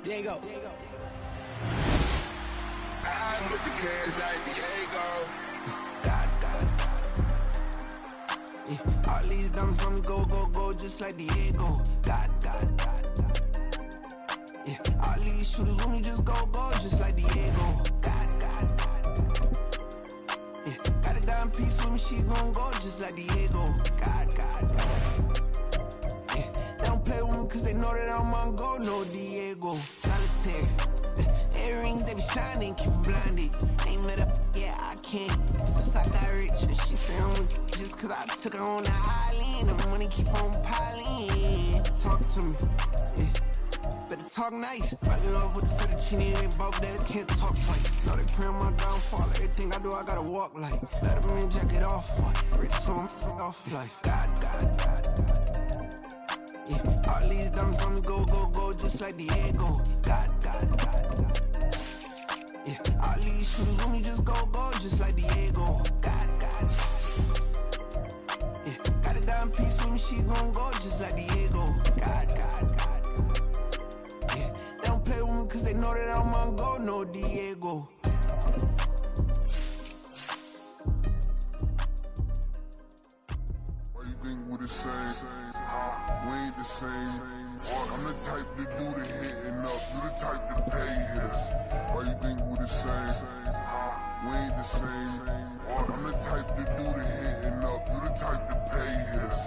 Diego. I look at cats like Diego. All these diamonds on me go, just like Diego. Yeah, all these shooters on me just go, just like Diego. Yeah, got a dime piece with me, she gon' go just like Diego. Yeah, they don't play with me cause they know that I'm on go, no Diego. Solitaire. Earrings, they be shining, keep blinded. Ain't met up, yeah, I can't. Since I got rich, she say I'm just cause I took her on the island. The money keep on piling. Talk to me, yeah. Better talk nice. Fall in love with the fettuccine and both that can't talk twice. Know they pray on my downfall. Everything I do, I gotta walk like. Let them in, jacket off. Rich, so I'm off life. God. Yeah, all these diamonds on me go, just like Diego. God. Yeah, all these shooters on me just go, just like Diego. God. Yeah, got a dime piece with me, she gon' go just like Diego. God. Yeah, they don't play with me cause they know that I'm on go, no Diego. Why you think we the same? We ain't the same. I'm the type to do the hitting up. You the type to pay hitters. Why you think we the same? We ain't the same. I'm the type to do the hitting up. You the type to pay hitters.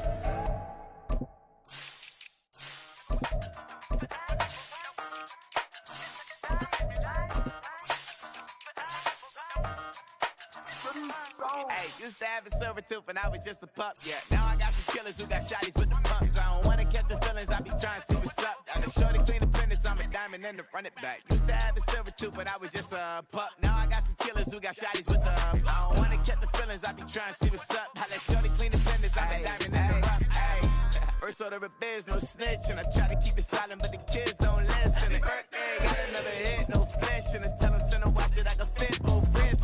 Hey, used to have a silver tooth when I was just a pup, yeah. Now I got some killers who got shotties with the pumps. I don't wanna catch the feelings, I be trying to see what's up. I the shorty clean the fitness, I'm a diamond and to run it back. Used to have a silver tooth when I was just a pup. Now I got some killers who got shotties with the I don't wanna catch the feelings, I be trying to see what's up. I let shorty clean the fitness, I'm a diamond and to run it. First order of biz, no snitch, and I try to keep it silent, but the kids don't listen. And birthday, got another hit, no flinch, and I tell them send a watch that I can fit, no friends.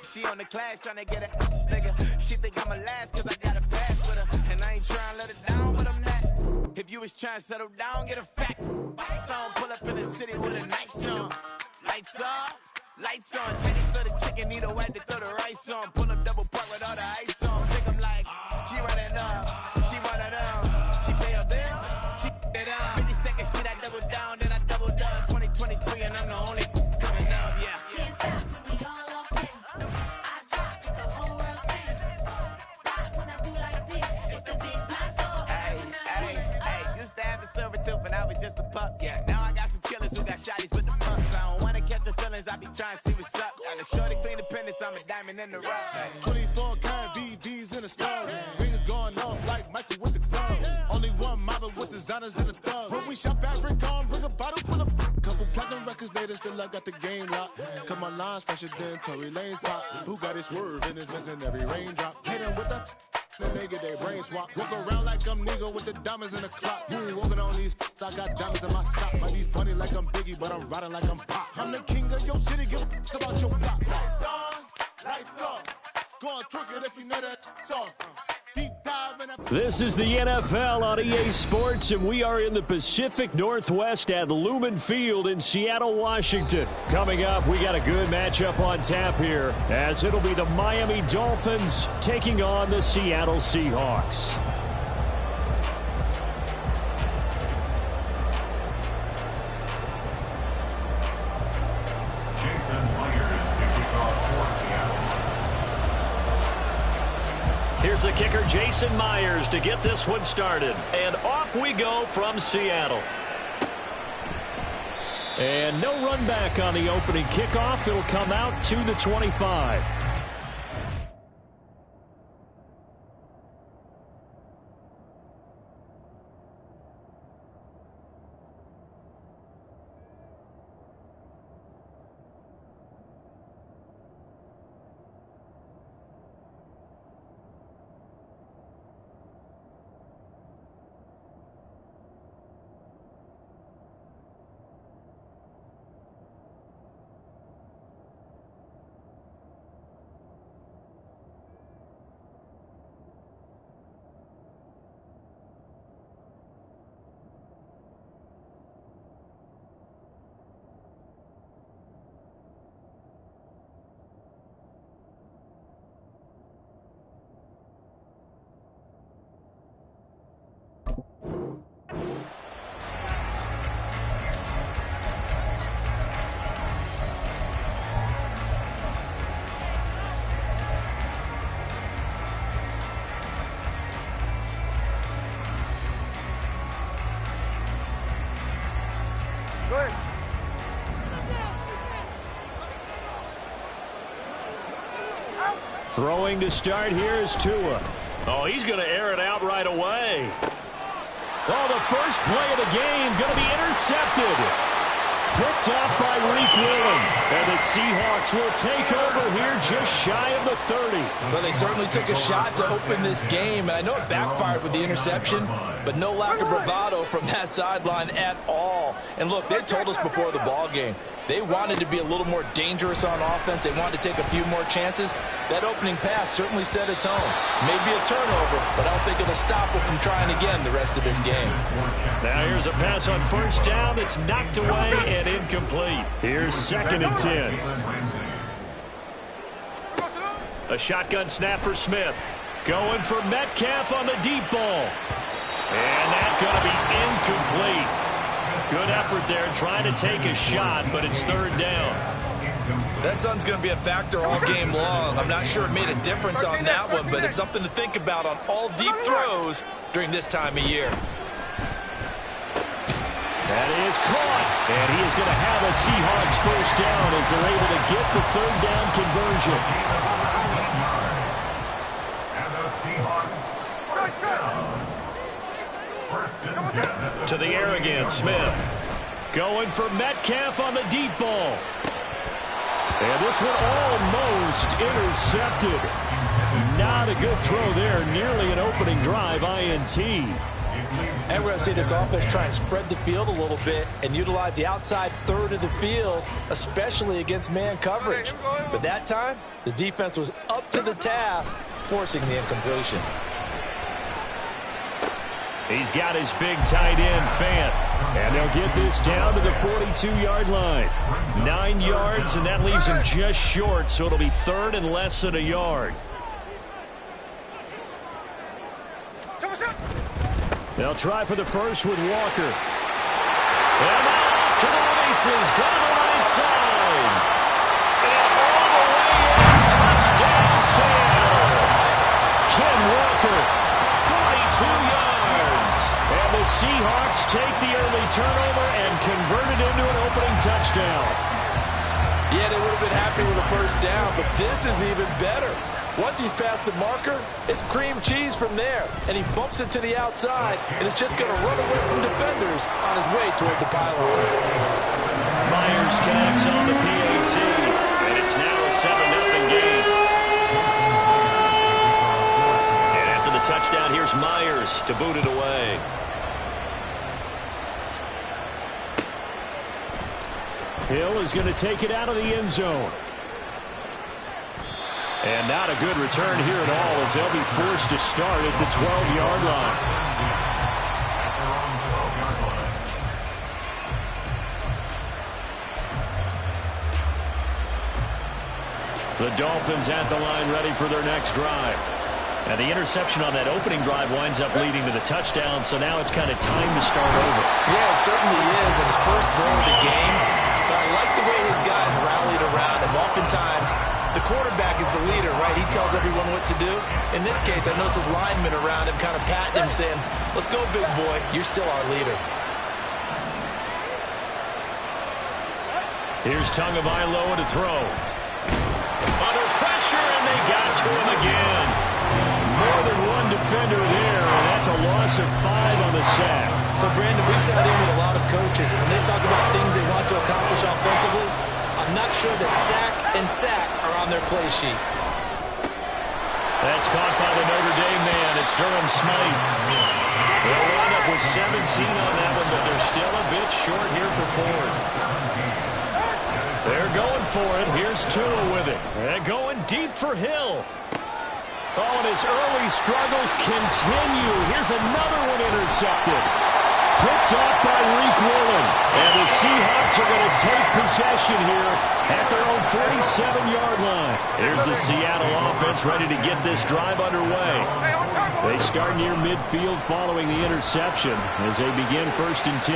She on the class tryna get a nigga. She think I'm a last cause I got a pass with her. And I ain't tryna let her down, but I'm not. If you was tryna settle down, get a fact. Song pull up in the city with a nice jump. Lights off, lights on. Chinese throw the chicken, need a wipe to throw the rice on. Pull up double park with all the ice on. Think I'm like, she running up, she running up. She pay a bill, she it up. 52nd Street, I double down, then I double up. 2023 and I'm the only coming up, yeah. Can't stop till we all up in. I drop it, the whole world spin. Rock when I do like this. It's the big black dog. Hey, used to have a silver tooth when I was just a pup, yeah. Now I got some killers who got shotties with the pumps. I don't wanna catch the feelings, I be trying to see what's up. I let shorty clean the pennies, I'm a diamond in the rough. Hey. 24 karat VVs in the stars. Rings going off like Michael with the club. Only one mobbing with designers in the thugs. When we shop Africa on, bring a bottle full of couple platinum records later, still I got the game locked. Cut my lines fresher than Tory Lane's pop. Who got his swerve and is missing every raindrop. Hit him with the then they get their brain swap. Walk around like I'm nigga with the diamonds in the clock. You ain't walking on these I got diamonds in my sock. Might be funny like I'm Biggie, but I'm riding like I'm Pop. I'm the king of your city, give a about your block. Lights on, lights off. Go on, trick it if you know that off. Deep dive in that. This is the NFL on EA Sports, and we are in the Pacific Northwest at Lumen Field in Seattle, Washington. Coming up, we got a good matchup on tap here, as it'll be the Miami Dolphins taking on the Seattle Seahawks. Here's the kicker, Jason Myers, to get this one started. And off we go from Seattle. And no run back on the opening kickoff. It'll come out to the 25. Throwing to start here is Tua. Oh, he's going to air it out right away. Oh, the first play of the game going to be intercepted. Picked up by Reek Willen. And the Seahawks will take over here just shy of the 30. Well, they certainly took a shot to open this game. And I know it backfired with the interception, but no lack of bravado from that sideline at all. And look, they told us before the ball game, they wanted to be a little more dangerous on offense. They wanted to take a few more chances. That opening pass certainly set a tone. Maybe a turnover, but I don't think it'll stop them from trying again the rest of this game. Now here's a pass on first down. It's knocked away and incomplete. Here's 2nd and 10. A shotgun snap for Smith. Going for Metcalf on the deep ball. And that's going to be incomplete. Good effort there trying to take a shot, but it's 3rd down. That sun's going to be a factor all game long. I'm not sure it made a difference on that one, but it's something to think about on all deep throws during this time of year. That is caught, and he is going to have a Seahawks first down as they're able to get the 3rd down conversion. And the Seahawks first down. To the air again, Smith. Going for Metcalf on the deep ball. And this one almost intercepted. Not a good throw there. Nearly an opening drive INT. And we're going to see this offense try and spread the field a little bit and utilize the outside third of the field, especially against man coverage. But that time, the defense was up to the task, forcing the incompletion. He's got his big tight end, Fant. And they'll get this down to the 42-yard line. 9 yards, and that leaves him just short, so it'll be 3rd and less than a yard. They'll try for the first with Walker. And off to the races, down the right side. And all the way in, touchdown Seattle. Ken Walker, 42 yards. And the Seahawks take the early turnover and convert it into an opening touchdown. Yeah, they would have been happy with a first down, but this is even better. Once he's past the marker, it's cream cheese from there. And he bumps it to the outside, and it's just going to run away from defenders on his way toward the pylon. Myers connects on the PAT, and it's now a 7-0 game. And after the touchdown, here's Myers to boot it away. Hill is going to take it out of the end zone. And not a good return here at all as they'll be forced to start at the 12-yard line. The Dolphins at the line ready for their next drive. And the interception on that opening drive winds up leading to the touchdown, so now it's kind of time to start over. Yeah, it certainly is, and his first throw of the game. But I like the way his guys rallied around him. Oftentimes, the quarterback is the leader, right? He tells everyone what to do. In this case, I noticed his linemen around him kind of patting him, saying, let's go, big boy. You're still our leader. Here's Tagovailoa to throw. Under pressure, and they got to him again. More than one defender there, and that's a loss of 5 on the sack. So, Brandon, we sat in with a lot of coaches. When they talk about things they want to accomplish offensively, I'm not sure that sack and sack are on their play sheet. That's caught by the Notre Dame man. It's Durham Smythe. They'll wind up with 17 on that one, but they're still a bit short here for 4th. They're going for it. Here's Tua with it. And going deep for Hill. Oh, and his early struggles continue. Here's another one intercepted. Picked up by Reek Willen. And the Seahawks are going to take possession here at their own 47-yard line. Here's the Seattle offense ready to get this drive underway. They start near midfield following the interception as they begin 1st and 10.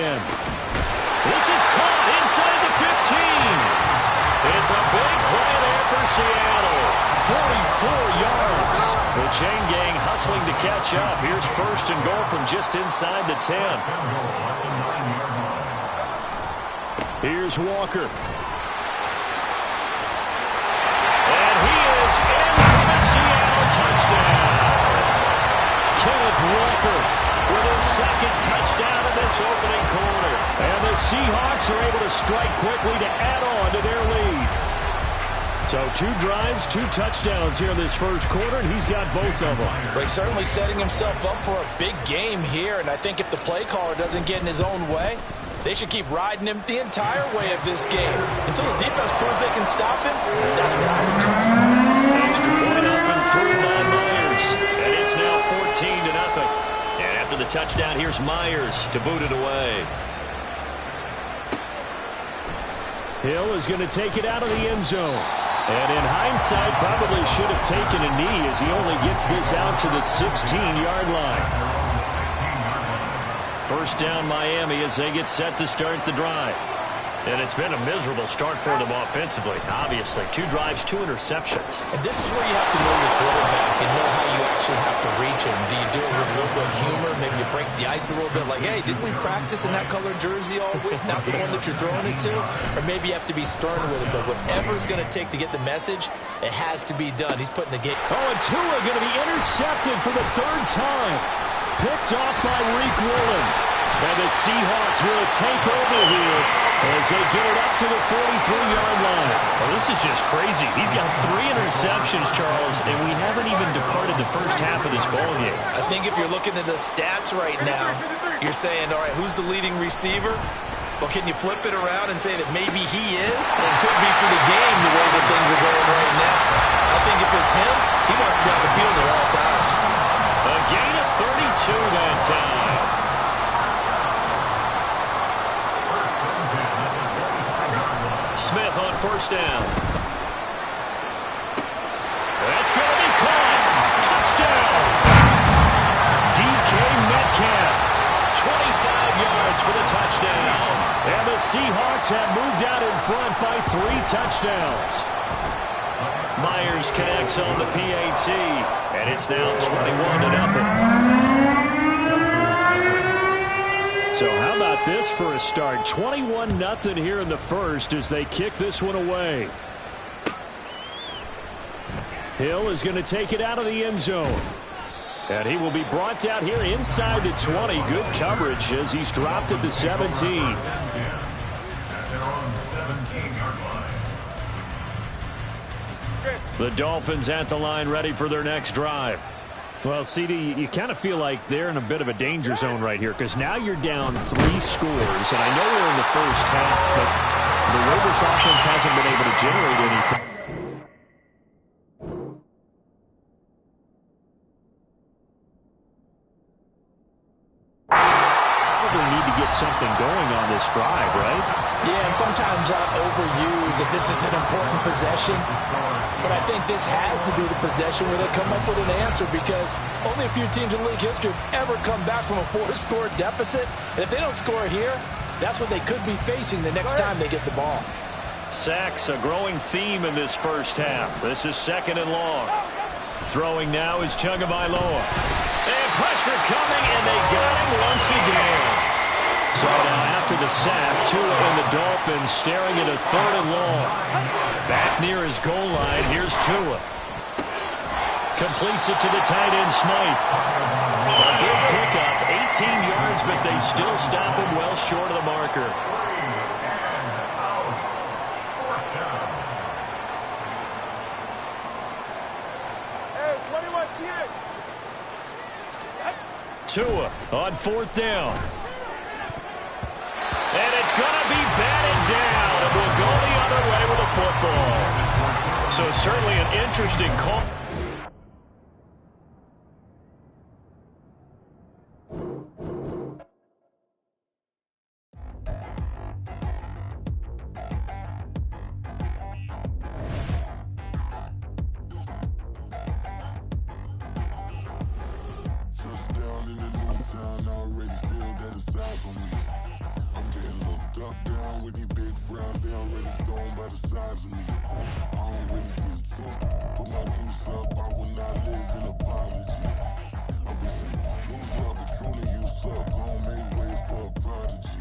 This is caught inside the 15. It's a big play there for Seattle. 44 yards. The chain gang hustling to catch up. Here's 1st and goal from just inside the 10. Here's Walker. And he is in for the Walker with his second touchdown in this opening quarter. And the Seahawks are able to strike quickly to add on to their lead. So 2 drives, 2 touchdowns here in this first quarter, and he's got both of them. Well, he's certainly setting himself up for a big game here, and I think if the play caller doesn't get in his own way, they should keep riding him the entire way of this game. Until the defense proves they can stop him, that's what happens. Extra point up and through by Myers, and it's now 14-0. And after the touchdown, here's Myers to boot it away. Hill is going to take it out of the end zone. And in hindsight, probably should have taken a knee as he only gets this out to the 16-yard line. First down Miami as they get set to start the drive. And it's been a miserable start for them offensively, obviously. 2 drives, 2 interceptions. And this is where you have to know your quarterback and know how you actually have to reach him. Do you do it with a little bit of humor? Maybe you break the ice a little bit like, hey, didn't we practice in that colored jersey all week? Not the one that you're throwing it to? Or maybe you have to be stern with him. But whatever it's going to take to get the message, it has to be done. He's putting the game. Oh, and Tua going to be intercepted for the 3rd time. Picked off by Reek Woolen. And the Seahawks will take over here as they get it up to the 43-yard line. Well, this is just crazy. He's got 3 interceptions, Charles, and we haven't even departed the first half of this ballgame. I think if you're looking at the stats right now, you're saying, all right, who's the leading receiver? Well, can you flip it around and say that maybe he is? It could be for the game the way that things are going right now. I think if it's him, he wants to be on the field at all times. A gain of 32 that time. Smith on first down. That's going to be caught. Touchdown. DK Metcalf. 25 yards for the touchdown. And the Seahawks have moved out in front by 3 touchdowns. Myers connects on the PAT. And it's now 21-0. So how about this for a start? 21-0 here in the first as they kick this one away. Hill is going to take it out of the end zone. And he will be brought down here inside the 20. Good coverage as he's dropped at the 17. The Dolphins at the line ready for their next drive. Well, CD, you kind of feel like they're in a bit of a danger zone right here because now you're down 3 scores. And I know we're in the first half, but the way this offense hasn't been able to generate anything. Probably need to get something going on this drive, right? Yeah, and sometimes I overuse if this is an important possession. But I think this has to be the possession where they come up with an answer because only a few teams in league history have ever come back from a 4-score deficit. And if they don't score it here, that's what they could be facing the next time they get the ball. Sacks, a growing theme in this first half. This is 2nd and long. Throwing now is Tagovailoa. And pressure coming, and they got him once again. So now after the sack, Tua and the Dolphins staring at a 3rd and long. Back near his goal line, here's Tua. Completes it to the tight end, Smythe. A big pickup, 18 yards, but they still stop him well short of the marker. Tua on 4th down. And it's going to be batted down. It will go the other way with a football. So certainly an interesting call. Touchdown in the new town, I already feel that it's out for me. I'm getting looked up, down with these big frowns, they already thrown by the size of me. I don't really get tough, put my goose up, I will not live in apology. I wish you lose my opportunity, you suck, gon' make way for a prodigy.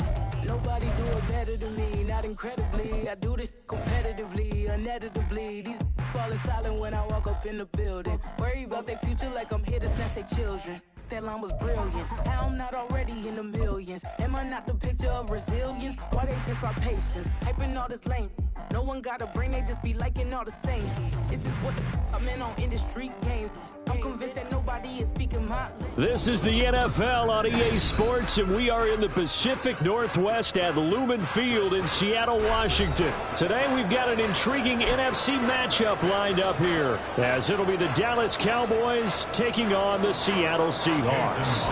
Nobody do it better than me, not incredibly. I do this competitively, uneditably. These falling silent when I walk up in the building. Worry about their future like I'm here to snatch their children. that line was brilliant. How I'm not already in the millions. Am I not the picture of resilience? Why they test my patience? Hyping all this lame. No one got a brain, they just be liking all the same. This is what the I'm in on industry games. I'm convinced that nobody is speaking my language. This is the NFL on EA Sports, and we are in the Pacific Northwest at Lumen Field in Seattle, Washington. Today we've got an intriguing NFC matchup lined up here, as it'll be the Dallas Cowboys taking on the Seattle Seahawks.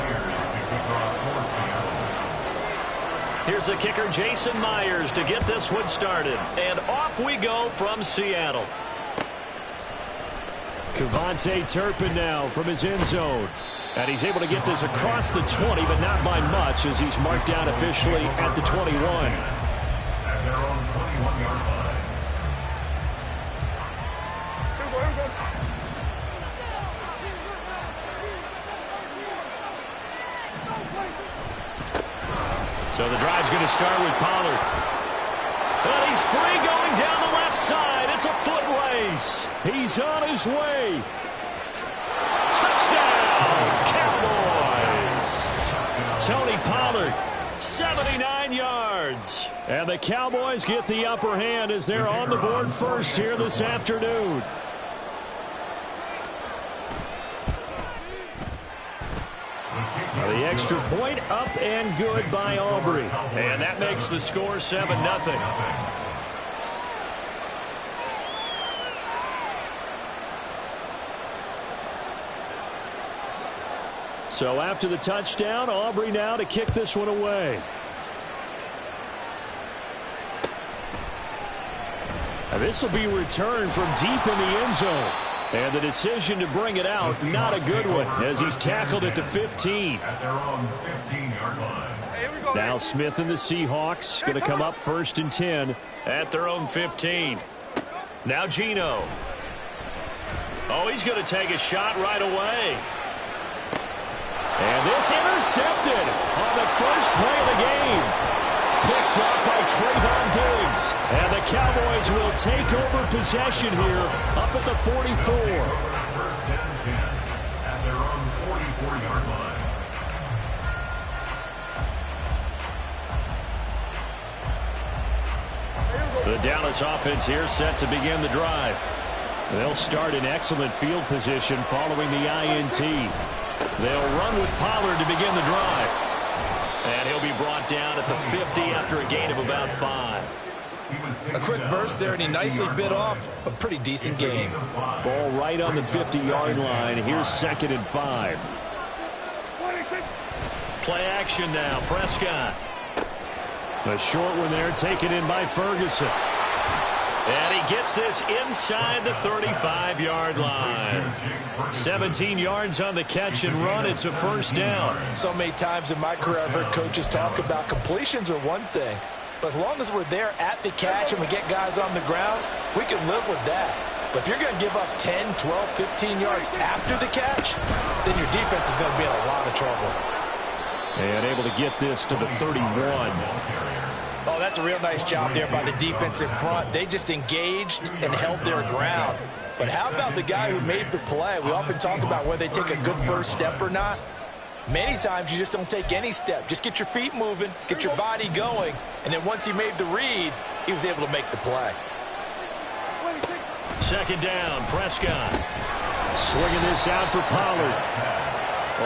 Here's the kicker, Jason Myers, to get this one started. And off we go from Seattle. Kevontae Turpin now from his end zone. And he's able to get this across the 20, but not by much, as he's marked down officially at the 21. At their own 21-yard line. So the drive's going to start with Pollard. And he's free going down the left side. It's a foot race. He's on his way. Touchdown, Cowboys. Tony Pollard, 79 yards. And the Cowboys get the upper hand as they're on the board first here this afternoon. The extra point up and good by Aubrey. And that makes the score 7-0. So after the touchdown, Aubrey now to kick this one away. And this will be returned from deep in the end zone. And the decision to bring it out, not a good one, as he's tackled at the 15. At their own 15-yard line. Now Smith and the Seahawks going to come up 1st and 10 at their own 15. Now Geno. Oh, he's going to take a shot right away. And this intercepted on the first play of the game. Picked up by Trayvon Diggs. And the Cowboys will take over possession here up at the 44. 1st and 10 at their own 44-yard line. The Dallas offense here set to begin the drive. They'll start in excellent field position following the INT. They'll run with Pollard to begin the drive. And he'll be brought down at the 50 after a gain of about 5. A quick burst there, and he nicely bit off a pretty decent game. Ball right on the 50-yard line. Here's 2nd and 5. Play action now, Prescott. The short one there taken in by Ferguson. And he gets this inside the 35-yard line. 17 yards on the catch and run. It's a 1st down. So many times in my career I've heard coaches talk about completions are one thing. But as long as we're there at the catch and we get guys on the ground, we can live with that. But if you're going to give up 10, 12, 15 yards after the catch, then your defense is going to be in a lot of trouble. And able to get this to the 31. Oh, that's a real nice job there by the defense in front. They just engaged and held their ground. But how about the guy who made the play? We often talk about whether they take a good first step or not. Many times you just don't take any step. Just get your feet moving, get your body going, and then once he made the read, he was able to make the play. 2nd down, Prescott. Swinging this out for Pollard.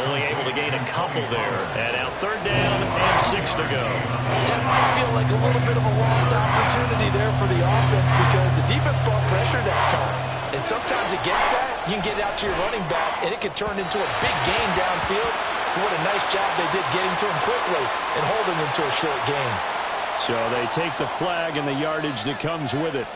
Only able to gain a couple there. And now 3rd down and 6 to go. That might feel like a little bit of a lost opportunity there for the offense because the defense brought pressure that time. And sometimes against that, you can get out to your running back, and it can turn into a big gain downfield. What a nice job they did getting to him quickly and holding him to a short gain. So they take the flag and the yardage that comes with it.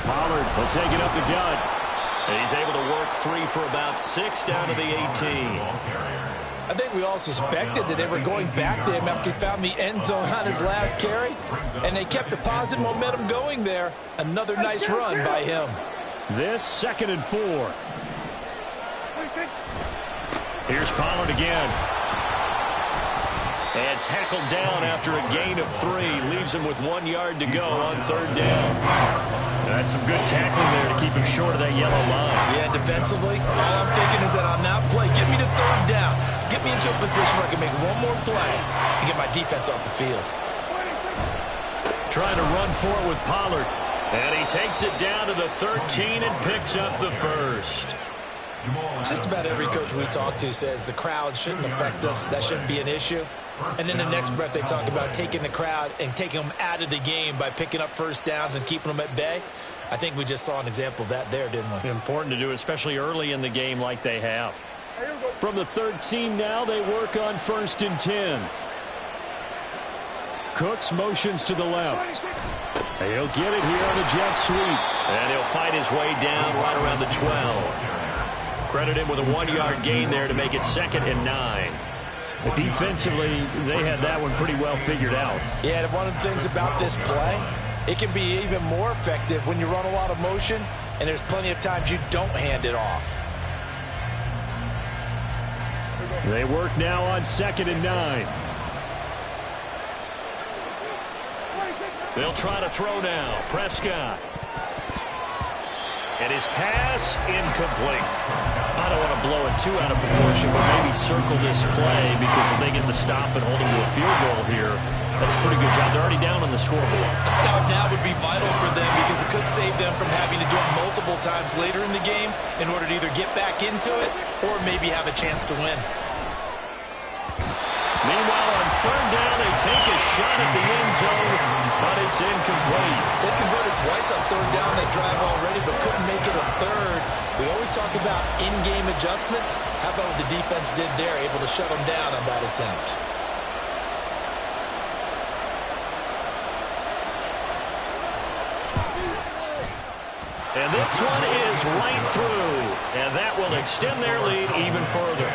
Pollard will take it up the gut. He's able to work free for about 6 down to the 18. I think we all suspected that they were going back to him after he found the end zone on his last carry, and they kept the positive momentum going there. Another nice run by him. This 2nd and 4. Here's Pollard again. And tackled down after a gain of 3. Leaves him with 1 yard to go on 3rd down. That's some good tackling there to keep him short of that yellow line. Yeah, defensively, all I'm thinking is that on that play, get me to 3rd down. Get me into a position where I can make one more play and get my defense off the field. Trying to run for it with Pollard. And he takes it down to the 13 and picks up the first. Just about every coach we talk to says the crowd shouldn't affect us. That shouldn't be an issue. And in the next breath, they talk about taking the crowd and taking them out of the game by picking up first downs and keeping them at bay. I think we just saw an example of that there, didn't we? Important to do, especially early in the game like they have. From the 13 now, they work on 1st and 10. Cooks motions to the left. He'll get it here on the jet sweep. And he'll fight his way down right around the 12. Credit him with a 1 yard gain there to make it 2nd and 9. But defensively, they had that one pretty well figured out. Yeah, and one of the things about this play, it can be even more effective when you run a lot of motion, and there's plenty of times you don't hand it off. They work now on 2nd and 9. They'll try to throw now. Prescott. And his pass incomplete. I don't want to blow it too out of proportion, but maybe circle this play because if they get the stop and hold them to a field goal here, that's a pretty good job. They're already down on the scoreboard. A stop now would be vital for them because it could save them from having to do it multiple times later in the game in order to either get back into it or maybe have a chance to win. Meanwhile, on 3rd down, they take a shot at the end zone, but it's incomplete. They converted twice on 3rd down that drive already, but couldn't make it a 3rd. We always talk about in-game adjustments. How about what the defense did there, able to shut them down on that attempt? And this one is right through, and that will extend their lead even further.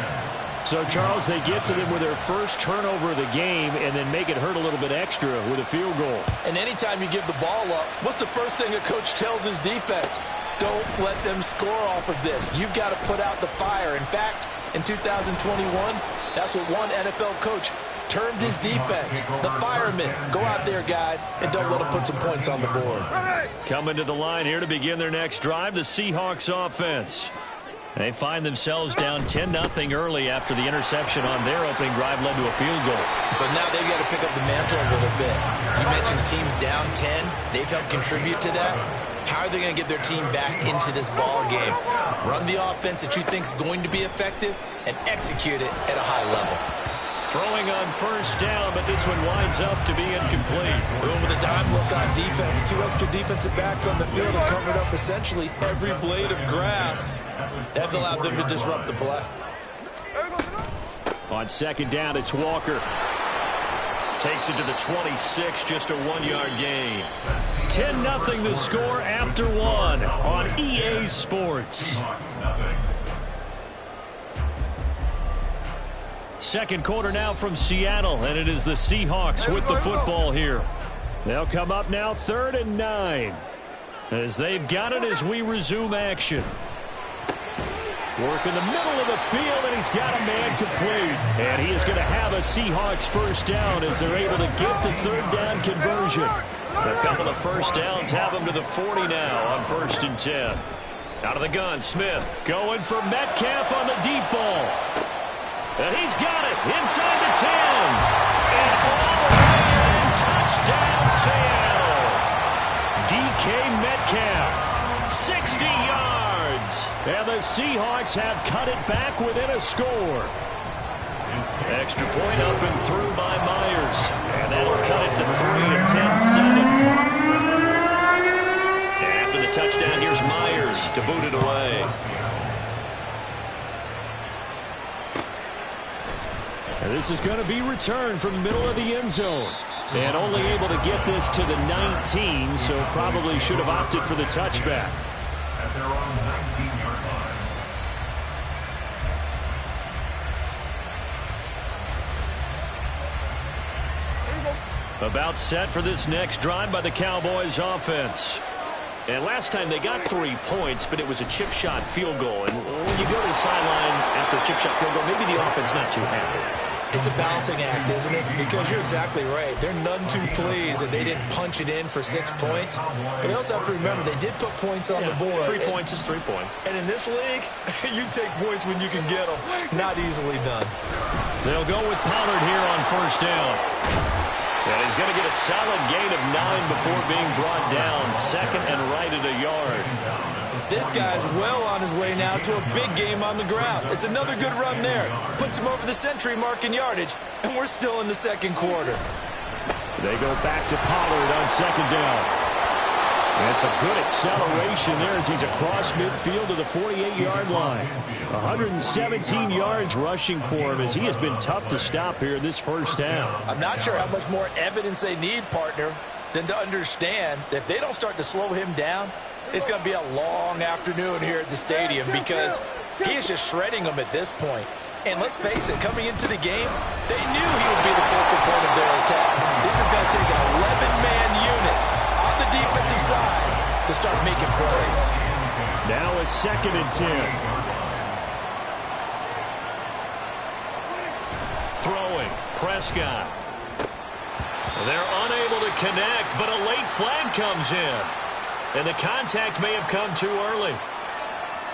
So, Charles, they get to them with their first turnover of the game and then make it hurt a little bit extra with a field goal. And anytime you give the ball up, what's the first thing a coach tells his defense? Don't let them score off of this. You've got to put out the fire. In fact, in 2021, that's what one NFL coach termed his defense. The firemen. Go out there, guys, and don't let them put some points on the board. Coming to the line here to begin their next drive, the Seahawks offense. They find themselves down 10-0 early after the interception on their opening drive led to a field goal. So now they've got to pick up the mantle a little bit. You mentioned the team's down 10. They've helped contribute to that. How are they going to get their team back into this ball game? Run the offense that you think is going to be effective and execute it at a high level. Throwing on 1st down, but this one winds up to be incomplete. Going with a dime look on defense. 2 extra defensive backs on the field and covered up essentially every blade of grass. That allowed them to disrupt the play. On 2nd down, it's Walker. Takes it to the 26, just a 1 yard gain. 10-0 the score after 1 on EA Sports. Second quarter now from Seattle, and it is the Seahawks with the football here. They'll come up now 3rd and 9 as they've got it as we resume action. Work in the middle of the field, and he's got a man complete. And he is going to have a Seahawks first down as they're able to get the 3rd down conversion. A couple of first downs have them to the 40 now on 1st and 10. Out of the gun, Smith going for Metcalf on the deep ball. And he's got it inside the 10. And all the way in, touchdown Seattle. DK Metcalf, 60 yards. And the Seahawks have cut it back within a score. Extra point up and through by Myers. And that'll cut it to 3 and 10-7. And after the touchdown, here's Myers to boot it away. And this is going to be returned from the middle of the end zone. And only able to get this to the 19, so probably should have opted for the touchback. At their own 19-yard line. About set for this next drive by the Cowboys offense. And last time they got 3 points, but it was a chip shot field goal. And when you go to the sideline after a chip shot field goal, maybe the offense not too happy. It's a balancing act, isn't it? Because you're exactly right. They're none too pleased that they didn't punch it in for 6 points. But they also have to remember they did put points on the board. 3 points is 3 points. And in this league, you take points when you can get them. Not easily done. They'll go with Pollard here on first down. And he's going to get a solid gain of 9 before being brought down. Second and right at a yard. This guy's well on his way now to a big game on the ground. It's another good run there. Puts him over the century mark in yardage, and we're still in the second quarter. They go back to Pollard on second down. And some good acceleration there as he's across midfield to the 48-yard line. 117 yards rushing for him as he has been tough to stop here in this first half. I'm not sure how much more evidence they need, partner, than to understand that if they don't start to slow him down, it's going to be a long afternoon here at the stadium because he is just shredding them at this point. And let's face it, coming into the game, they knew he would be the focal point of their attack. This is going to take an 11-man unit on the defensive side to start making plays. Now a 2nd and 10. Throwing, Prescott. They're unable to connect, but a late flag comes in. And the contact may have come too early.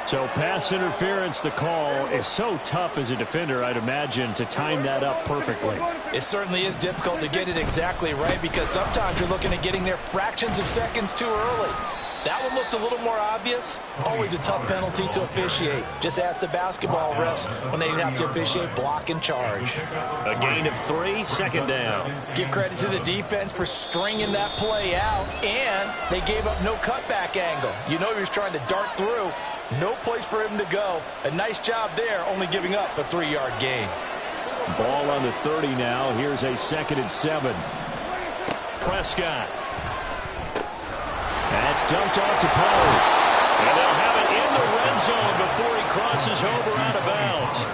So pass interference, the call is so tough as a defender, I'd imagine, to time that up perfectly. It certainly is difficult to get it exactly right because sometimes you're looking at getting there fractions of seconds too early. That one looked a little more obvious. Always a tough penalty to officiate. Just ask the basketball refs when they have to officiate block and charge. A gain of 3, second down. Give credit to the defense for stringing that play out, and they gave up no cutback angle. You know he was trying to dart through. No place for him to go. A nice job there, only giving up a 3-yard gain. Ball on the 30 now. Here's a 2nd and 7. Prescott. That's dumped off to Pollard. And they'll have it in the red zone before he crosses over out of bounds.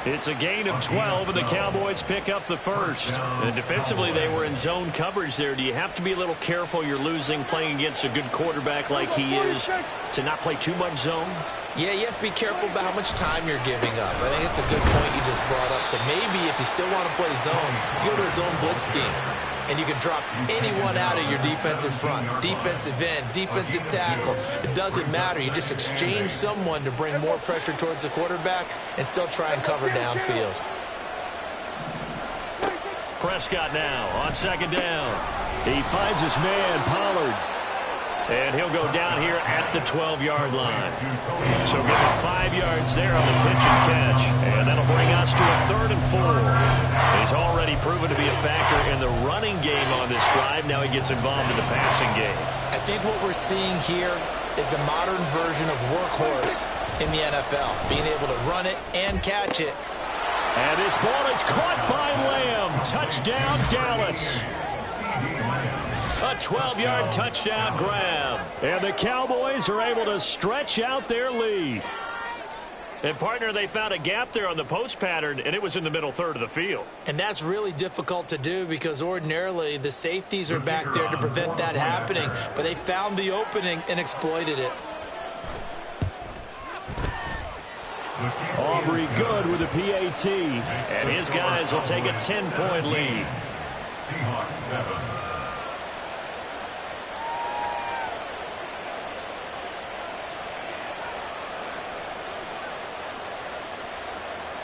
It's a gain of 12, and the Cowboys pick up the first. And defensively, they were in zone coverage there. Do you have to be a little careful you're losing playing against a good quarterback like he is to not play too much zone? Yeah, you have to be careful about how much time you're giving up. I think it's a good point you just brought up. So maybe if you still want to play zone, you go to a zone blitz scheme. And you can drop anyone out of your defensive front, defensive end, defensive tackle. It doesn't matter. You just exchange someone to bring more pressure towards the quarterback and still try and cover downfield. Prescott now on second down. He finds his man, Pollard. And he'll go down here at the 12-yard line. So give him 5 yards there on the pitch and catch. And that'll bring us to a 3rd and 4. He's already proven to be a factor in the running game on this drive. Now he gets involved in the passing game. I think what we're seeing here is the modern version of workhorse in the NFL. Being able to run it and catch it. And this ball is caught by Lamb. Touchdown, Dallas. A 12-yard touchdown grab. And the Cowboys are able to stretch out their lead. And, partner, they found a gap there on the post pattern, and it was in the middle third of the field. And that's really difficult to do because ordinarily the safeties are back there to prevent that happening. But they found the opening and exploited it. Aubrey good with a PAT. And his guys will take a 10-point lead. Seahawks 7.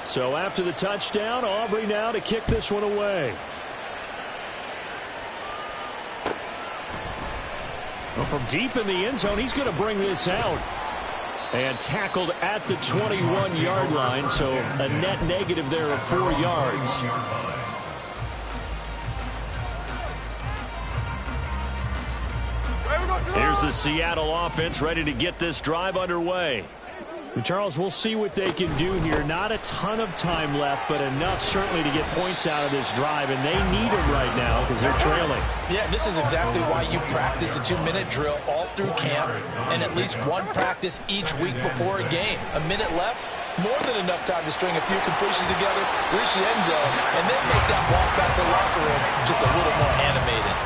So after the touchdown, Aubrey now to kick this one away. Well, from deep in the end zone, he's going to bring this out. And tackled at the 21-yard line, so a net negative there of 4 yards. Here's the Seattle offense ready to get this drive underway. And Charles, we'll see what they can do here. Not a ton of time left, but enough certainly to get points out of this drive, and they need them right now because they're trailing. Yeah, this is exactly why you practice a 2-minute drill all through camp and at least one practice each week before a game. A minute left, more than enough time to string a few completions together, reach the end zone, and then make that walk back to the locker room just a little more animated.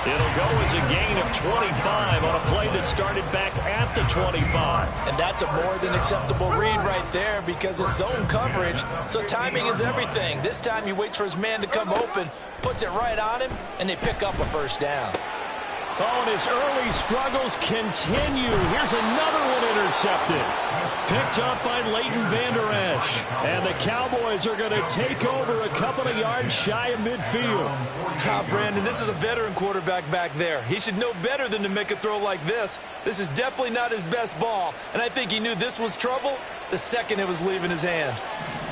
It'll go as a gain of 25 on a play that started back at the 25. And that's a more than acceptable read right there because it's zone coverage, so timing is everything. This time he waits for his man to come open, puts it right on him, and they pick up a first down. Oh, and his early struggles continue. Here's another one intercepted. Picked up by Leighton Vander Esch. And the Cowboys are going to take over a couple of yards shy of midfield. Brandon, this is a veteran quarterback back there. He should know better than to make a throw like this. This is definitely not his best ball. And I think he knew this was trouble the second it was leaving his hand.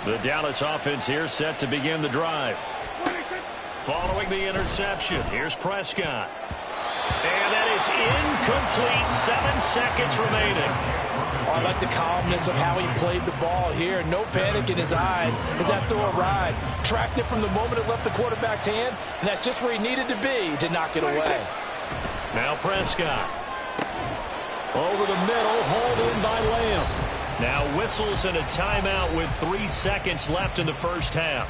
The Dallas offense here set to begin the drive. Following the interception, here's Prescott. And that is incomplete. 7 seconds remaining. Oh, I like the calmness of how he played the ball here. No panic in his eyes as that throw arrived. Tracked it from the moment it left the quarterback's hand, and that's just where he needed to be to knock it away. Now Prescott. Over the middle, hauled in by Lamb. Now whistles and a timeout with 3 seconds left in the first half.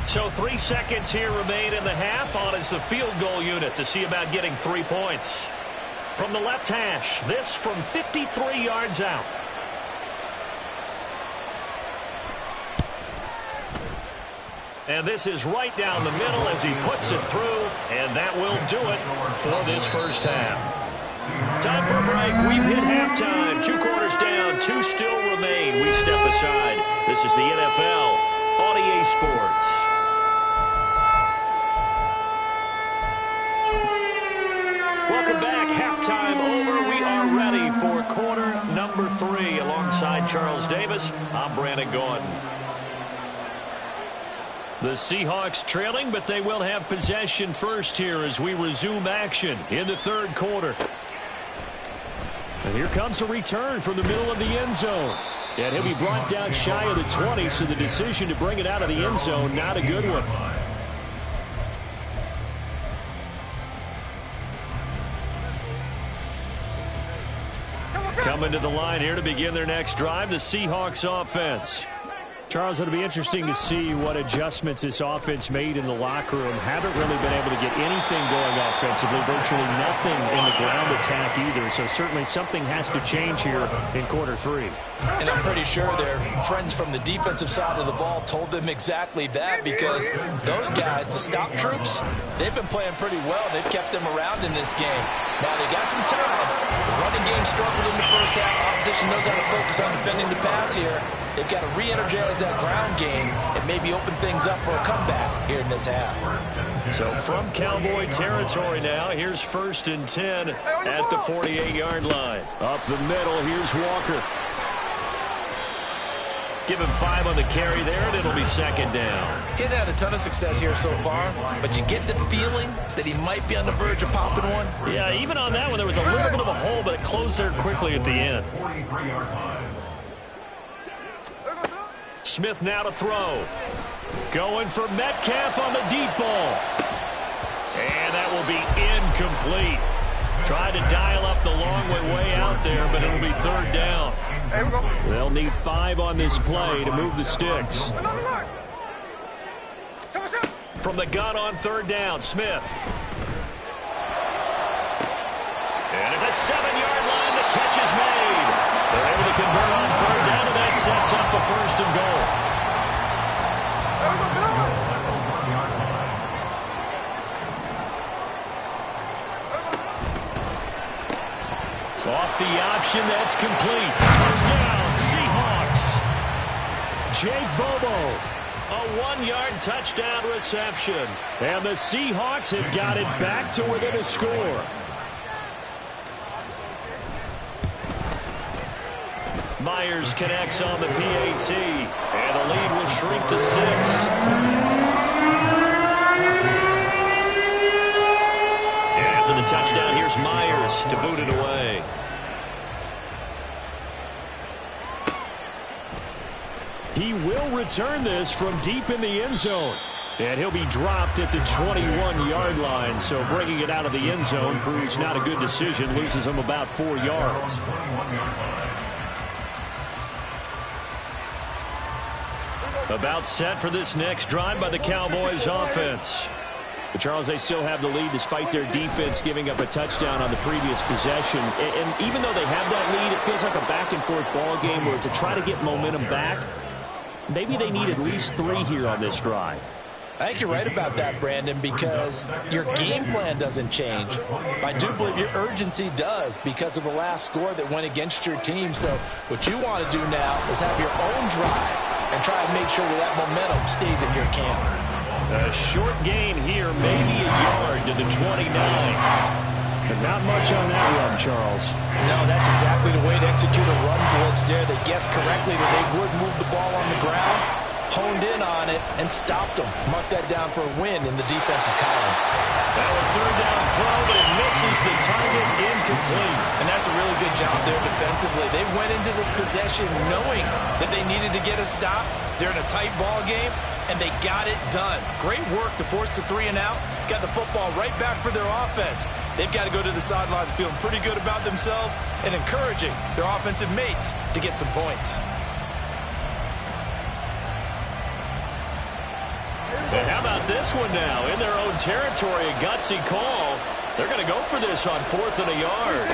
So 3 seconds here remain in the half. On is the field goal unit to see about getting 3 points. From the left hash, this from 53 yards out. And this is right down the middle as he puts it through, and that will do it for this first half. Time for a break. We've hit halftime. 2 quarters down, 2 still remain. We step aside. This is the NFL on EA Sports. Welcome back. Halftime over. We are ready for quarter number 3. Alongside Charles Davis, I'm Brandon Gordon. The Seahawks trailing, but they will have possession first here as we resume action in the third quarter. And here comes a return from the middle of the end zone. And he'll be brought down shy of the 20, so the decision to bring it out of the end zone, not a good one. Coming to the line here to begin their next drive, the Seahawks offense. Charles, it'll be interesting to see what adjustments this offense made in the locker room. Haven't really been able to get anything going offensively, virtually nothing in the ground attack either. So certainly something has to change here in quarter 3. And I'm pretty sure their friends from the defensive side of the ball told them exactly that, because those guys, the stop troops, they've been playing pretty well. They've kept them around in this game. Now they got some time. The running game struggled in the first half. Opposition knows how to focus on defending the pass here. They've got to re-energize that ground game and maybe open things up for a comeback here in this half. So from Cowboy territory now, here's 1st and 10 at the 48-yard line. Up the middle, here's Walker. Give him 5 on the carry there, and it'll be 2nd down. He hadn't had a ton of success here so far, but you get the feeling that he might be on the verge of popping one. Yeah, even on that one, there was a little bit of a hole, but it closed there quickly at the end. Smith now to throw. Going for Metcalf on the deep ball. And that will be incomplete. Tried to dial up the long way out there, but it'll be 3rd down. They'll need 5 on this play to move the sticks. From the gun on 3rd down, Smith. And at the 7-yard line, the catch is made. They're able to convert on 3rd down, and that sets up a 1st and goal. Off the option, that's complete. Touchdown, Seahawks. Jake Bobo. A 1-yard touchdown reception. And the Seahawks have got it back to within a score. Myers connects on the PAT, and the lead will shrink to 6. And after the touchdown, here's Myers to boot it away. He will return this from deep in the end zone. And he'll be dropped at the 21-yard line. So bringing it out of the end zone proves not a good decision. Loses him about 4 yards. About set for this next drive by the Cowboys offense. But Charles, they still have the lead despite their defense giving up a touchdown on the previous possession. And even though they have that lead, it feels like a back-and-forth ball game where to try to get momentum back, maybe they need at least 3 here on this drive. I think you're right about that, Brandon, because your game plan doesn't change. I do believe your urgency does because of the last score that went against your team. So what you want to do now is have your own drive and try to make sure that momentum stays in your camp. A short gain here, maybe a yard to the 29. But not much on that run, Charles. No, that's exactly the way to execute a run blitz there. They guessed correctly that they would move the ball on the ground, honed in on it, and stopped them. Mark that down for a win in the defense's column. Now a third down throw, but it misses the target, incomplete. And that's a really good job there defensively. They went into this possession knowing that they needed to get a stop. They're in a tight ball game, and they got it done. Great work to force the 3 and out. Got the football right back for their offense. They've got to go to the sidelines feeling pretty good about themselves and encouraging their offensive mates to get some points. And how about this one now? In their own territory, a gutsy call. They're going to go for this on 4th and a yard.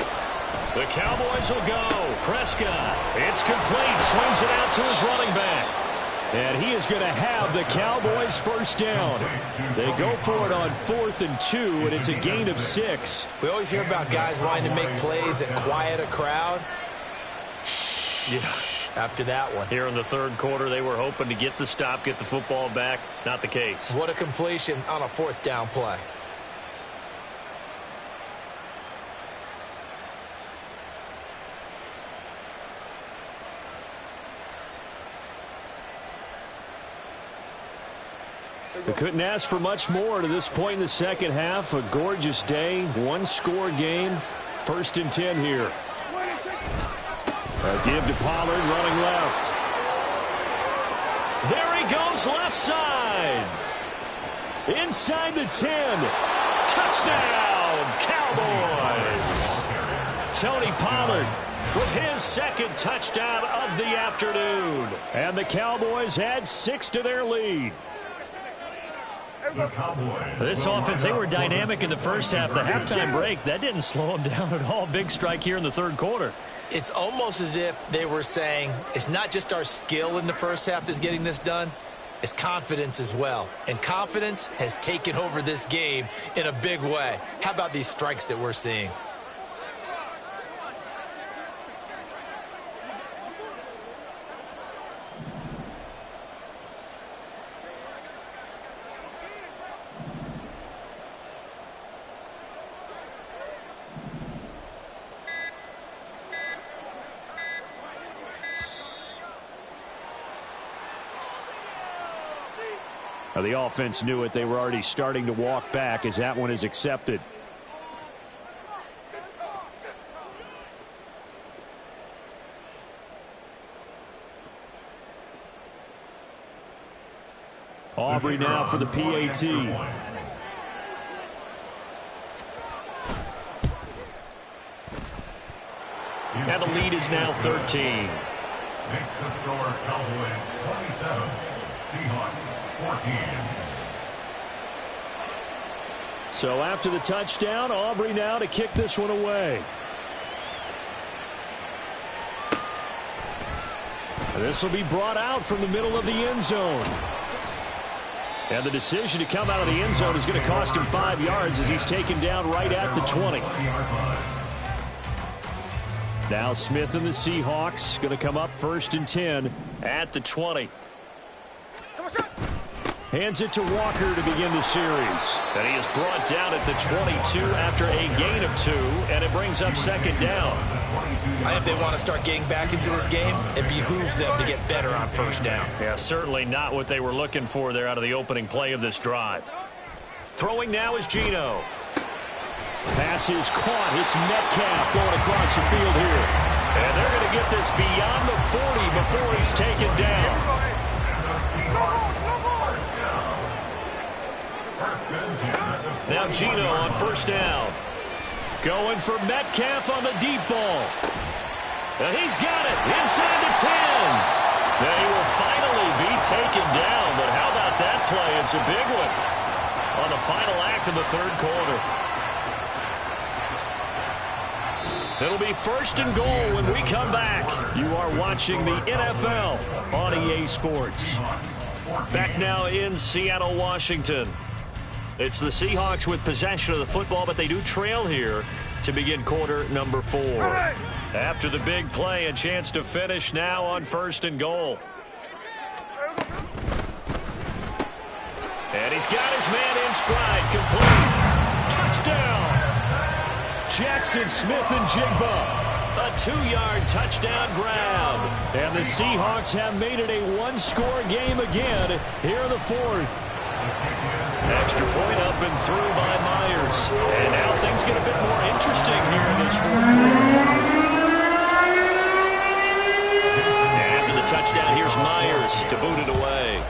The Cowboys will go. Prescott. It's complete. Swings it out to his running back. And he is going to have the Cowboys first down. They go for it on 4th and 2, and it's a gain of 6. We always hear about guys wanting to make plays that quiet a crowd. Yeah. After that one. Here in the third quarter, they were hoping to get the stop, get the football back. Not the case. What a completion on a 4th down play. They couldn't ask for much more to this point in the second half. A gorgeous day, 1-score game. 1st and 10 here. A give to Pollard, running left. There he goes, left side. Inside the 10. Touchdown, Cowboys. Tony Pollard with his 2nd touchdown of the afternoon. And the Cowboys add 6 to their lead. This offense, they were dynamic in the first half. The halftime break, that didn't slow them down at all. Big strike here in the third quarter. It's almost as if they were saying, it's not just our skill in the first half that's getting this done, it's confidence as well. And confidence has taken over this game in a big way. How about these strikes that we're seeing? Now the offense knew it. They were already starting to walk back as that one is accepted. Aubrey now for the PAT. And the lead is now 13. Makes the score Cowboys 27, Seahawks 14. So after the touchdown, Aubrey now to kick this one away. And this will be brought out from the middle of the end zone. And the decision to come out of the end zone is going to cost him 5 yards as he's taken down right at the 20. Now Smith and the Seahawks going to come up 1st and 10 at the 20. Hands it to Walker to begin the series. And he is brought down at the 22 after a gain of 2, and it brings up 2nd down. I think if they want to start getting back into this game, it behooves them to get better on 1st down. Yeah, certainly not what they were looking for there out of the opening play of this drive. Throwing now is Geno. Pass is caught. It's Metcalf going across the field here. And they're going to get this beyond the 40 before he's taken down. Now Geno on 1st down. Going for Metcalf on the deep ball. And he's got it inside the 10. Now he will finally be taken down. But how about that play? It's a big one. On the the final act of the third quarter. It'll be 1st and goal when we come back. You are watching the NFL on EA Sports. Back now in Seattle, Washington. It's the Seahawks with possession of the football, but they do trail here to begin quarter number 4. After the big play, a chance to finish now on 1st and goal. And he's got his man in stride, complete. Touchdown! Jackson Smith-Njigba. A 2-yard touchdown grab. And the Seahawks have made it a 1-score game again here in the 4th. Extra point up and through by Myers. And now things get a bit more interesting here in this 4th quarter. And after the touchdown, here's Myers to boot it away.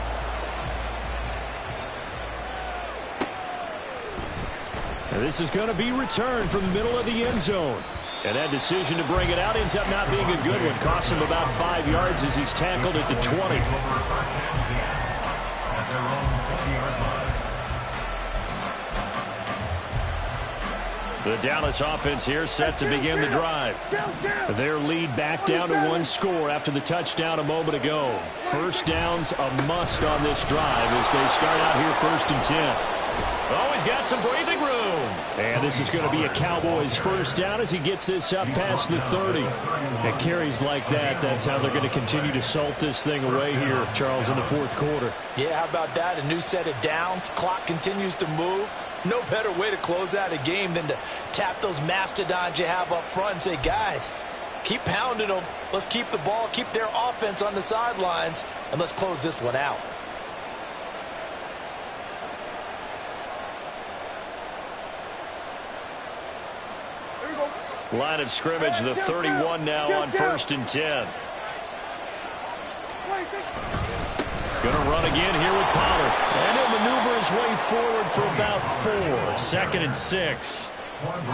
And this is going to be returned from the middle of the end zone. And that decision to bring it out ends up not being a good one. Costs him about 5 yards as he's tackled at the 20. The Dallas offense here set to begin the drive. Their lead back down to 1 score after the touchdown a moment ago. First down's a must on this drive as they start out here 1st and 10. Oh, he's got some breathing room. And this is going to be a Cowboys first down as he gets this up past the 30. It carries like that. That's how they're going to continue to salt this thing away here, Charles, in the 4th quarter. Yeah, how about that? A new set of downs. Clock continues to move. No better way to close out a game than to tap those mastodons you have up front and say, guys, keep pounding them. Let's keep the ball, keep their offense on the sidelines, and let's close this one out. Line of scrimmage, the 31 now on 1st and 10. Going to run again here with Pollard. And he'll maneuver his way forward for about 4. 2nd and 6.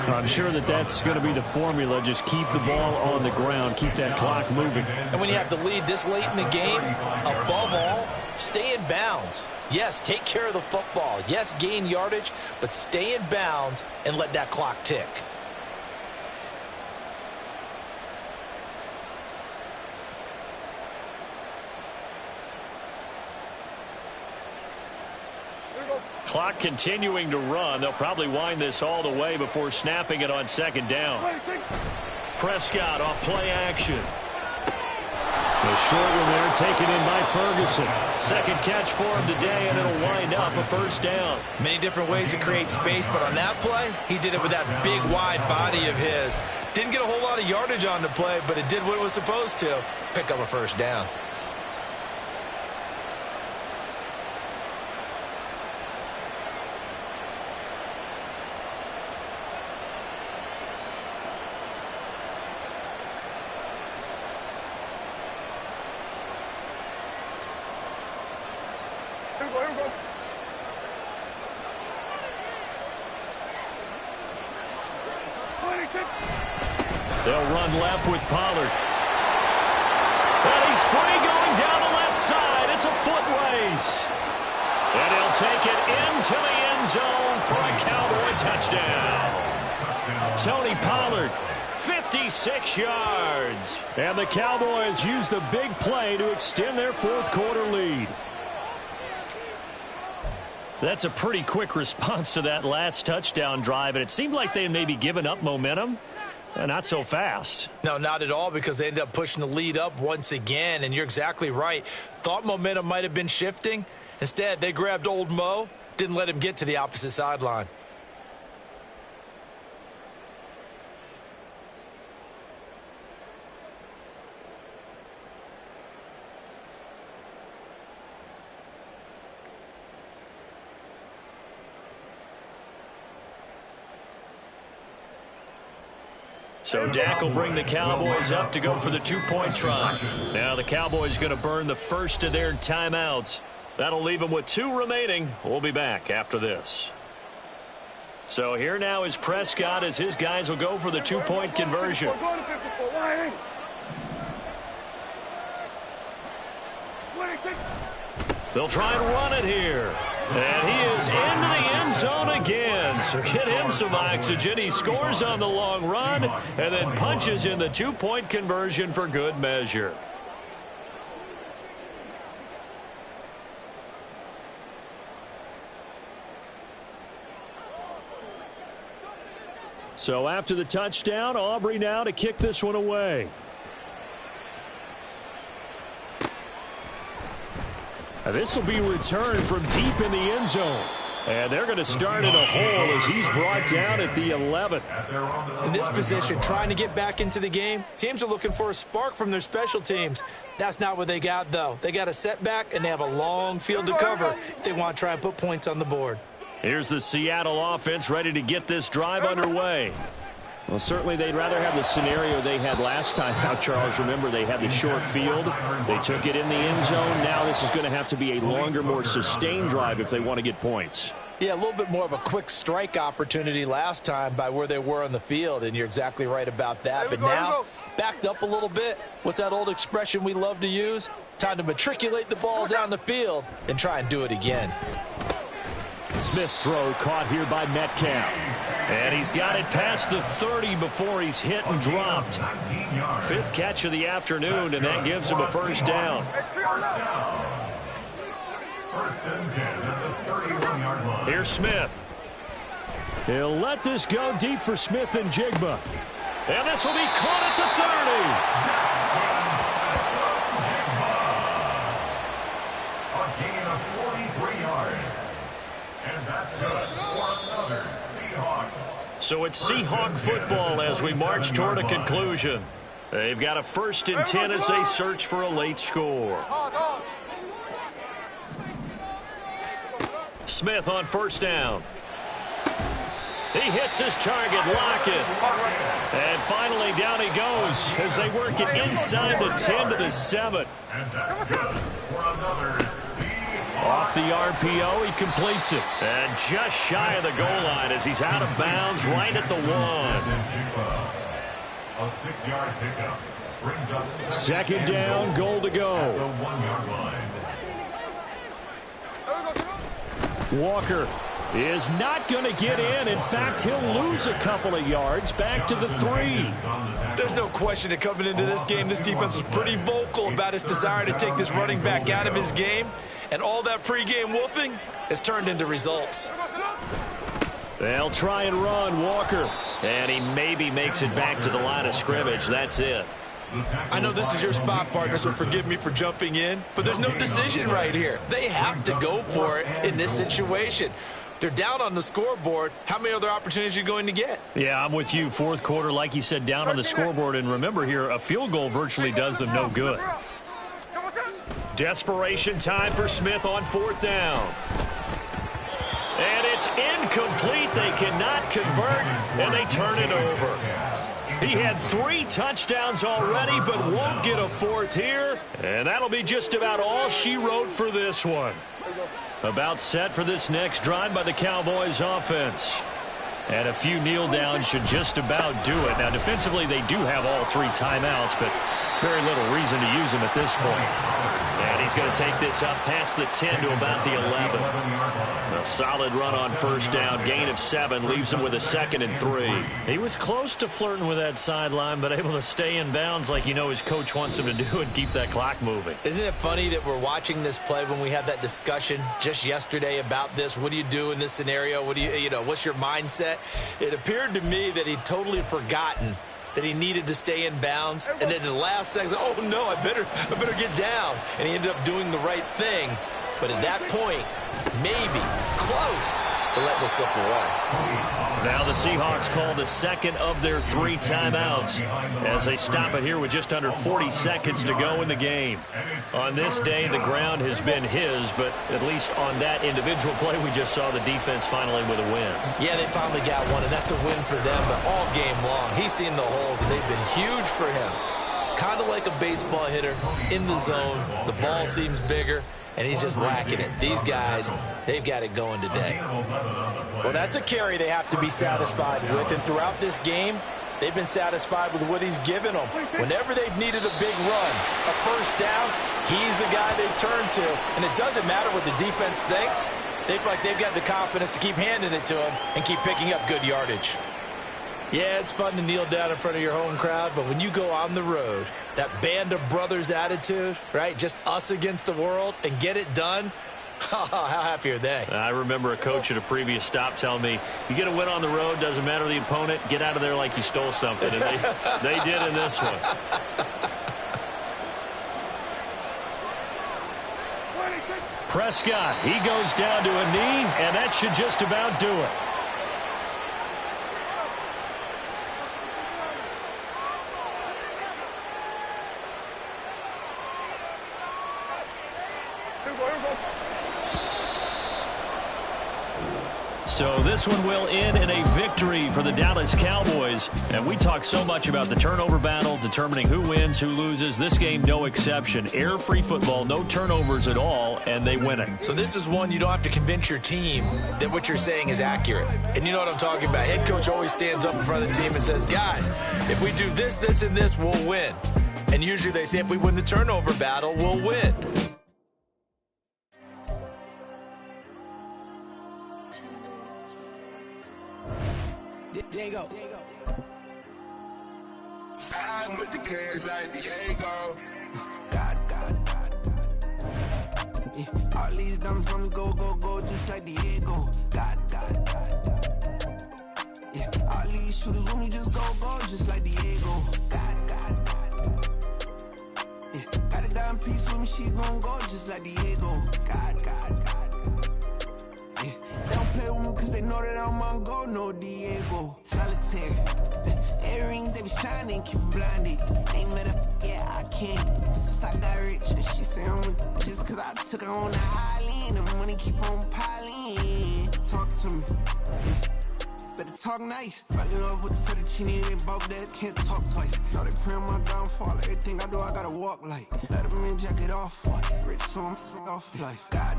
I'm sure that's going to be the formula. Just keep the ball on the ground. Keep that clock moving. And when you have the lead this late in the game, above all, stay in bounds. Yes, take care of the football. Yes, gain yardage, but stay in bounds and let that clock tick. Clock continuing to run. They'll probably wind this all the way before snapping it on 2nd down. Prescott off play action. The short one there taken in by Ferguson. 2nd catch for him today, and it'll wind up a 1st down. Many different ways to create space, but on that play, he did it with that big, wide body of his. Didn't get a whole lot of yardage on the play, but it did what it was supposed to. Pick up a 1st down. They'll run left with Pollard. And he's free going down the left side. It's a foot race. And he'll take it into the end zone for a Cowboy touchdown. Tony Pollard, 56 yards. And the Cowboys use the big play to extend their 4th quarter lead. That's a pretty quick response to that last touchdown drive, and it seemed like they had maybe given up momentum. Not so fast. No, not at all, because they ended up pushing the lead up once again, and you're exactly right. Thought momentum might have been shifting. Instead, they grabbed old Mo, didn't let him get to the opposite sideline. So Dak will bring the Cowboys up to go for the 2-point try. Now the Cowboys going to burn the first of their timeouts. That'll leave them with 2 remaining. We'll be back after this. So here now is Prescott as his guys will go for the 2-point conversion. They'll try and run it here. And he is into the end zone again. So get him some oxygen. He scores on the long run and then punches in the two-point conversion for good measure. So after the touchdown, Aubrey now to kick this one away. This will be returned from deep in the end zone. And they're going to start in a hole as he's brought down at the 11th. In this position, trying to get back into the game, teams are looking for a spark from their special teams. That's not what they got, though. They got a setback, and they have a long field to cover if they want to try and put points on the board. Here's the Seattle offense ready to get this drive underway. Well, certainly they'd rather have the scenario they had last time. Now, Charles, remember, they had the short field. They took it in the end zone. Now this is going to have to be a longer, more sustained drive if they want to get points. Yeah, a little bit more of a quick strike opportunity last time by where they were on the field, and you're exactly right about that. But now, backed up a little bit. What's that old expression we love to use? Time to matriculate the ball down the field and try and do it again. Smith's throw caught here by Metcalf. And he's got it past the 30 before he's hit and dropped. Fifth catch of the afternoon, and that gives him a first down. First and 10 at the 31-yard line. Here's Smith. He'll let this go deep for Smith and Jigba. And this will be caught at the 30. A gain of 43 yards. And that's good for another Seahawks. So it's Seahawk football as we march toward a conclusion. They've got a first and 10 as they search for a late score. Smith on first down. He hits his target, Lockett. And finally down he goes as they work it inside the 10 to the 7. And that's good for another Off the RPO, he completes it. And just shy of the goal line as he's out of bounds right at the 1. A 6-yard pickup brings up second down, goal to go. at the 1-yard line. Walker is not going to get in. In fact, he'll lose a couple of yards back to the 3. There's no question that coming into this game, this defense was pretty vocal about its desire to take this running back out of his game. And all that pregame wolfing has turned into results. They'll try and run, Walker. And he maybe makes it back to the line of scrimmage. That's it. I know this is your spot, partner, so forgive me for jumping in, but there's no decision right here. They have to go for it in this situation. They're down on the scoreboard. How many other opportunities are you going to get? Yeah, I'm with you. Fourth quarter, like you said, down on the scoreboard. And remember here, a field goal virtually does them no good. Desperation time for Smith on fourth down. And it's incomplete. They cannot convert, and they turn it over. He had 3 touchdowns already, but won't get a fourth here. And that'll be just about all she wrote for this one. About set for this next drive by the Cowboys offense. And a few kneel downs should just about do it. Now, defensively, they do have all 3 timeouts, but very little reason to use them at this point. And he's going to take this up past the 10 to about the 11. A solid run on first down. Gain of 7 leaves him with a 2nd and 3. He was close to flirting with that sideline, but able to stay in bounds like you know his coach wants him to do and keep that clock moving. Isn't it funny that we're watching this play when we had that discussion just yesterday about this? What do you do in this scenario? What do you know, what's your mindset? It appeared to me that he'd totally forgotten that he needed to stay in bounds, and then at the last second, oh no, I better get down. And he ended up doing the right thing. But at that point, maybe close to letting it slip away. Now the Seahawks call the second of their 3 timeouts as they stop it here with just under 40 seconds to go in the game. On this day, the ground has been his, but at least on that individual play, we just saw the defense finally with a win. Yeah, they finally got one, and that's a win for them, but all game long, he's seen the holes, and they've been huge for him. Kind of like a baseball hitter in the zone. The ball seems bigger, and he's just whacking it. These guys, they've got it going today. Well, that's a carry they have to be satisfied with, and throughout this game, they've been satisfied with what he's given them. Whenever they've needed a big run, a first down, he's the guy they've turned to, and it doesn't matter what the defense thinks. They feel like they've got the confidence to keep handing it to him and keep picking up good yardage. Yeah, it's fun to kneel down in front of your home crowd, but when you go on the road, that band of brothers attitude, right, just us against the world, and get it done, how happy are they? I remember a coach at a previous stop telling me, you get a win on the road, doesn't matter the opponent, get out of there like you stole something. And they did in this one. Prescott, he goes down to a knee, and that should just about do it. So this one will end in a victory for the Dallas Cowboys. And we talk so much about the turnover battle, determining who wins, who loses. This game, no exception. Error-free football, no turnovers at all, and they win it. So this is one you don't have to convince your team that what you're saying is accurate. And you know what I'm talking about. Head coach always stands up in front of the team and says, guys, if we do this, this, and this, we'll win. And usually they say if we win the turnover battle, we'll win. Diego. I'm with the cash like Diego. God. Yeah, all these dumps on me go, just like Diego. God. Yeah, all these shooters on me just go, just like Diego. God. Yeah, got a dime piece with me, she gon' go just like Diego. God. Yeah, they don't play with me cause they know that I'm on go, no Diego. Solitaire. Earrings, they be shining, keep blinded. Ain't met up, yeah, I can't. Since I got rich, and she say I'm just cause I took her on the island. The money keep on piling. Talk to me. Better talk nice. Falling off with the fettuccine, they both that can't talk twice. Now they pray on my downfall. Everything I do, I gotta walk like. Let them in, jacket off. Rich, so I'm off life. God.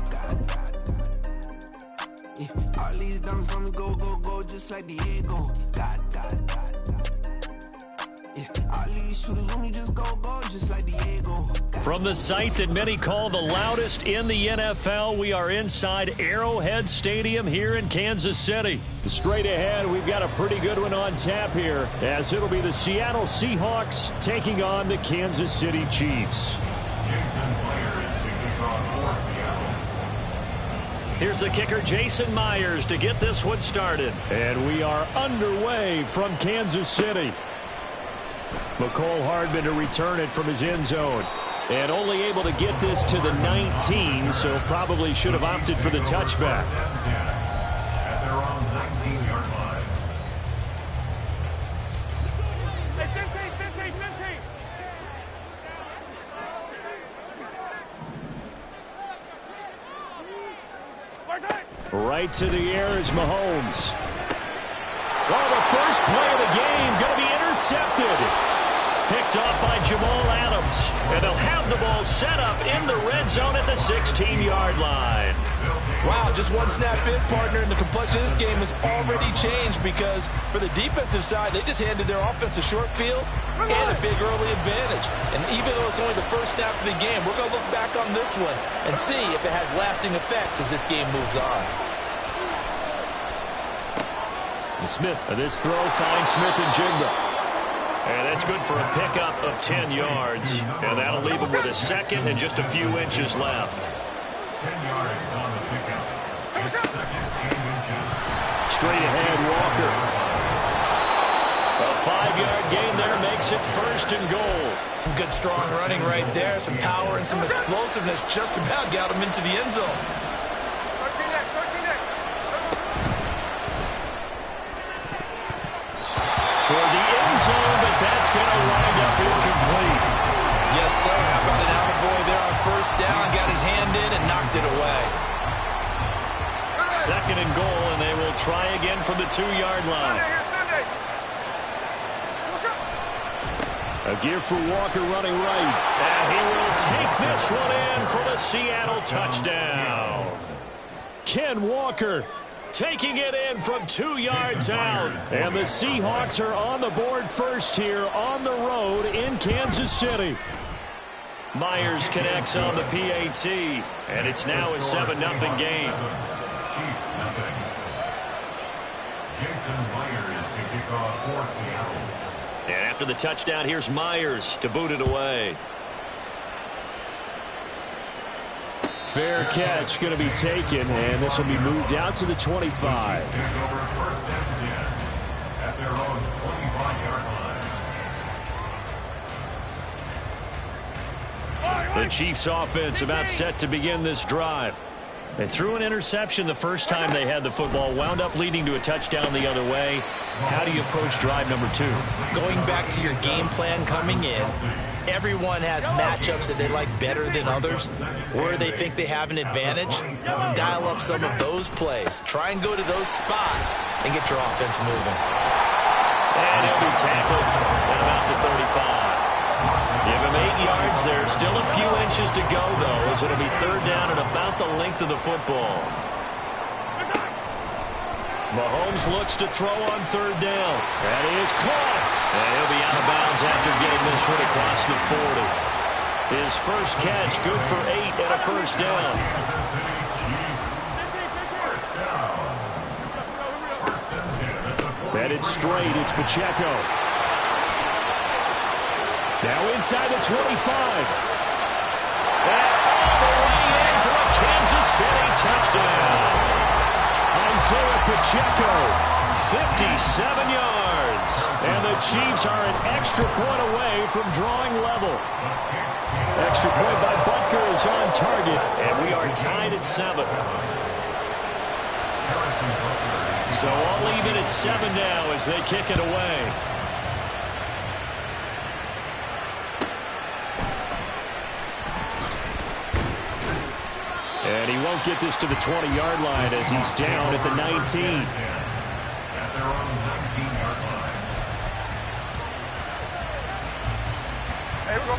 Yeah, all these dumps on me go, just like Diego. God. Yeah, all these shooters on me just go, just like Diego. From the site that many call the loudest in the NFL, we are inside Arrowhead Stadium here in Kansas City. Straight ahead, we've got a pretty good one on tap here, as it'll be the Seattle Seahawks taking on the Kansas City Chiefs. Here's the kicker, Jason Myers, to get this one started. And we are underway from Kansas City. McCole Hardman to return it from his end zone. And only able to get this to the 19, so probably should have opted for the touchback. At their own 19-yard line. Hey, 15. Right to the air is Mahomes. Well, the first play of the game going to be intercepted. Picked off by Jamal Adams. And they'll have the ball set up in the red zone at the 16-yard line. Wow, just one snap in, partner, and the complexion of this game has already changed because for the defensive side, they just handed their offense a short field and a big early advantage. And even though it's only the first snap of the game, we're going to look back on this one and see if it has lasting effects as this game moves on. And Smith, this throw finds Smith and Jigba. And that's good for a pickup of 10 yards. And that'll leave him with a second and just a few inches left. 10 yards on the pickup. Straight ahead, Walker. A 5-yard gain there makes it first and goal. Some good strong running right there. Some power and some explosiveness just about got him into the end zone. Toward the end zone, but that's going to wind up incomplete. Yes, sir. How about an attaboy there on first down? Got his hand in and knocked it away. Second and goal, and they will try again from the 2-yard line. A give for Walker running right. And he will take this one in for the Seattle touchdown. Ken Walker taking it in from 2 yards out. And the Seahawks are on the board first here on the road in Kansas City. Myers connects on the PAT, and it's now a 7-0 game. Chiefs, nothing. Jason Myers to kick off for Seattle. And after the touchdown, here's Myers to boot it away. Fair catch going to be taken, and this will be moved out to the 25. Take over first and 10 at their own 25-yard line. The Chiefs offense about set to begin this drive. They threw an interception the first time they had the football, wound up leading to a touchdown the other way. How do you approach drive number 2? Going back to your game plan coming in, everyone has matchups that they like better than others, where they think they have an advantage. Dial up some of those plays. Try and go to those spots and get your offense moving. And he'll be tackled at about the 35. Give him 8 yards there. Still a few inches to go, though, as it'll be third down and about the length of the football. Mahomes looks to throw on third down. That is caught. And he'll be out of bounds after getting this one across the 40. His first catch, good for 8 and a first down. Headed straight, it's Pacheco. Now inside the 25. And all the way in for a Kansas City touchdown. Isaiah Pacheco. 57 yards. And the Chiefs are an extra point away from drawing level. Extra point by Butker is on target. And we are tied at 7. So all even at 7 now as they kick it away. And he won't get this to the 20-yard line as he's down at the 19.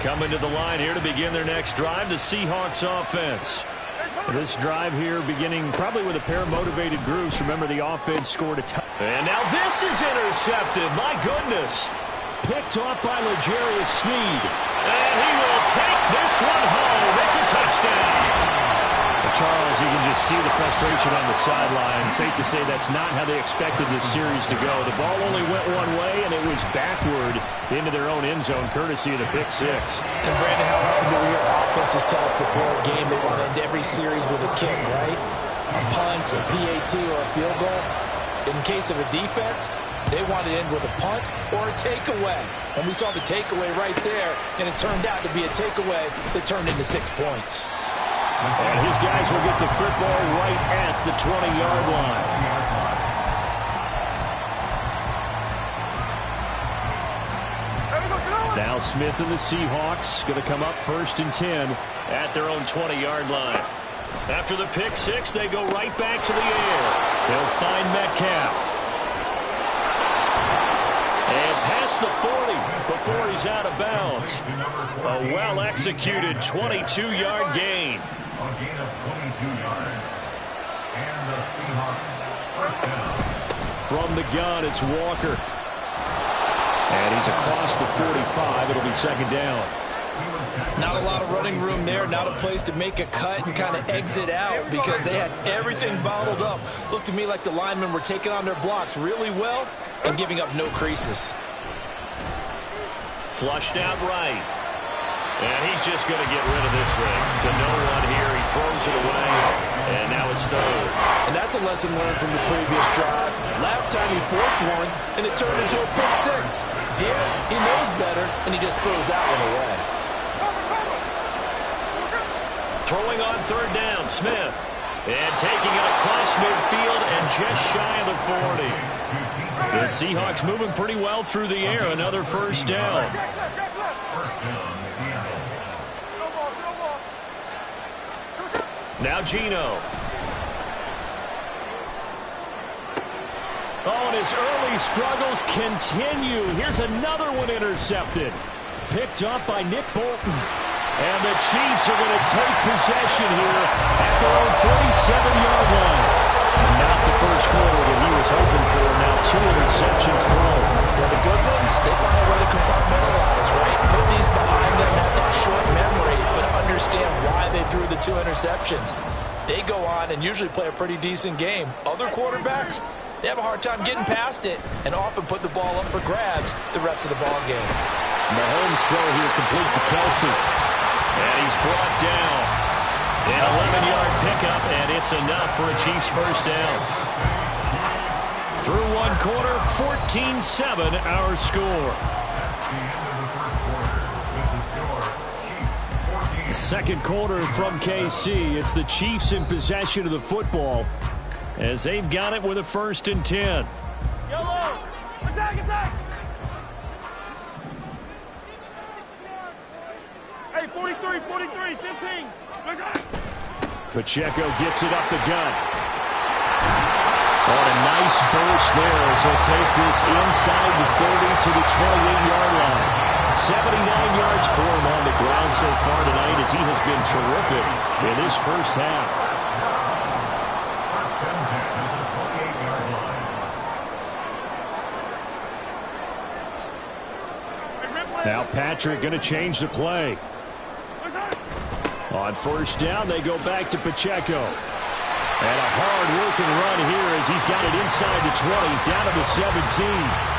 Coming to the line here to begin their next drive, the Seahawks offense. This drive here beginning probably with a pair of motivated groups. Remember, the offense scored a touchdown. And now this is intercepted. My goodness. Picked off by L'Jarius Sneed. And he will take this one home. It's a touchdown. Charles, you can just see the frustration on the sideline. Safe to say that's not how they expected this series to go. The ball only went one way, and it was backward into their own end zone, courtesy of the pick 6. And Brandon, how often do we hear offenses tell us before a game they want to end every series with a kick, right? A punt, a PAT, or a field goal. In case of a defense, they want to end with a punt or a takeaway. And we saw the takeaway right there, and it turned out to be a takeaway that turned into 6 points. And his guys will get the football right at the 20-yard line. Now Smith and the Seahawks going to come up 1st and 10 at their own 20-yard line. After the pick 6, they go right back to the air. They'll find Metcalf. And past the 40 before he's out of bounds. A well-executed 22-yard gain. A gain of 22 yards. And the Seahawks first down. From the gun, it's Walker. And he's across the 45. It'll be 2nd down. Not a lot of running room there, not a place to make a cut and kind of exit out because they had everything bottled up. Looked to me like the linemen were taking on their blocks really well and giving up no creases. Flushed out right. And he's just going to get rid of this thing. To no one here. He throws it away. And now it's 3rd. And that's a lesson learned from the previous drive. Last time he forced one, and it turned into a pick 6. Here, he knows better, and he just throws that one away. Throwing on 3rd down, Smith. And taking it across midfield and just shy of the 40. The Seahawks moving pretty well through the air. Another 1st down. Now Geno. Oh, and his early struggles continue. Here's another one intercepted. Picked up by Nick Bolton. And the Chiefs are going to take possession here at their own 47-yard line. Not the first quarter that he was hoping for. Now 2 interceptions thrown. Well, the good ones, they find a way to compartmentalize, right? Put these behind them, have that short memory, but understand why they threw the 2 interceptions. they go on and usually play a pretty decent game. Other quarterbacks, they have a hard time getting past it and often put the ball up for grabs the rest of the ball game. Mahomes' throw here complete to Kelsey. And he's brought down. An 11-yard pickup, and it's enough for a Chiefs first down. Through one quarter, 14-7 our score. Second quarter from KC. It's the Chiefs in possession of the football as they've got it with a 1st and 10. Yellow! Attack, attack! Hey, 43, 15. Pacheco gets it up the gut. Oh, a nice burst there as he'll take this inside the 30 to the 28-yard line. 79 yards for him on the ground so far tonight as he has been terrific in this first half. Now Patrick going to change the play. On first down, they go back to Pacheco. And a hard-working run here as he's got it inside the 20, down to the 17.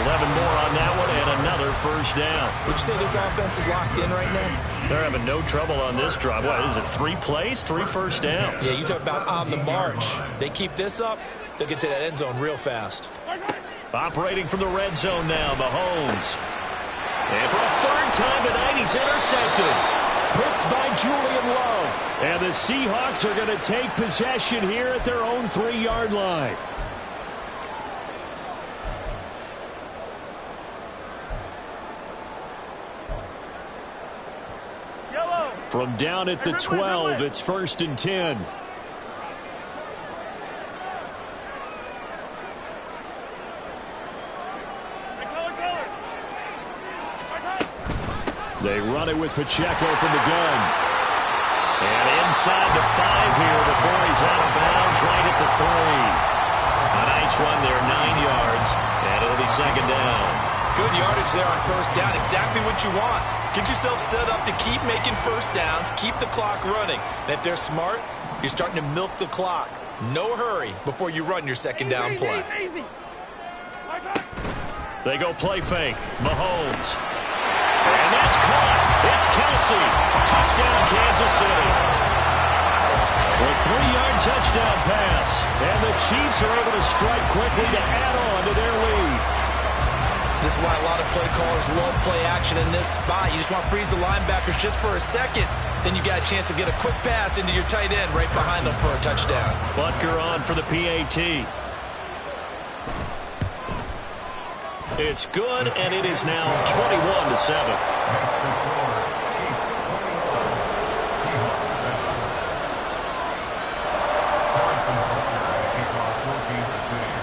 11 more on that one, and another first down. Would you say this offense is locked in right now? They're having no trouble on this drive. What is it, 3 plays, 3 first downs? Yeah, you talk about on the march. They keep this up, they'll get to that end zone real fast. Operating from the red zone now, Mahomes. And for a 3rd time tonight, he's intercepted. Picked by Julian Love. And the Seahawks are going to take possession here at their own 3-yard line. From down at the 12, it's 1st and 10. They run it with Pacheco from the gun. And inside the 5 here before he's out of bounds right at the 3. A nice run there, 9 yards, and it'll be 2nd down. Good yardage there on first down, exactly what you want. Get yourself set up to keep making first downs, keep the clock running. And if they're smart, you're starting to milk the clock. No hurry before you run your 2nd down play. They go play fake. Mahomes. And that's caught. It's Kelsey. Touchdown, Kansas City. A 3-yard touchdown pass. And the Chiefs are able to strike quickly to add on to their lead. This is why a lot of play callers love play action in this spot. You just want to freeze the linebackers just for a second. Then you got a chance to get a quick pass into your tight end right behind them for a touchdown. Butker on for the PAT. It's good, and it is now 21-7.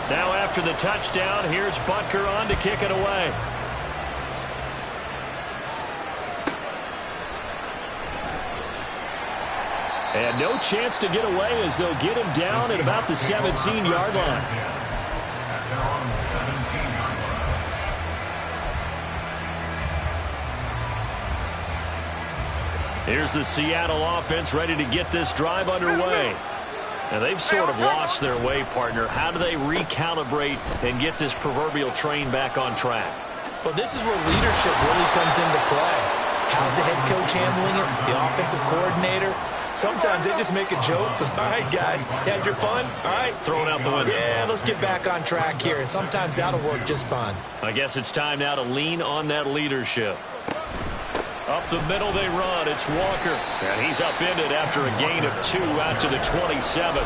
Now after the touchdown, here's Butker on to kick it away. And no chance to get away as they'll get him down at about the 17-yard line. Here's the Seattle offense ready to get this drive underway. Now, they've sort of lost their way, partner. How do they recalibrate and get this proverbial train back on track? Well, this is where leadership really comes into play. How's the head coach handling it? The offensive coordinator? Sometimes they just make a joke. All right, guys, had your fun? All right. Throw it out the window. Yeah, let's get back on track here. And sometimes that'll work just fine. I guess it's time now to lean on that leadership. Up the middle they run. It's Walker. And he's upended after a gain of 2 out to the 27.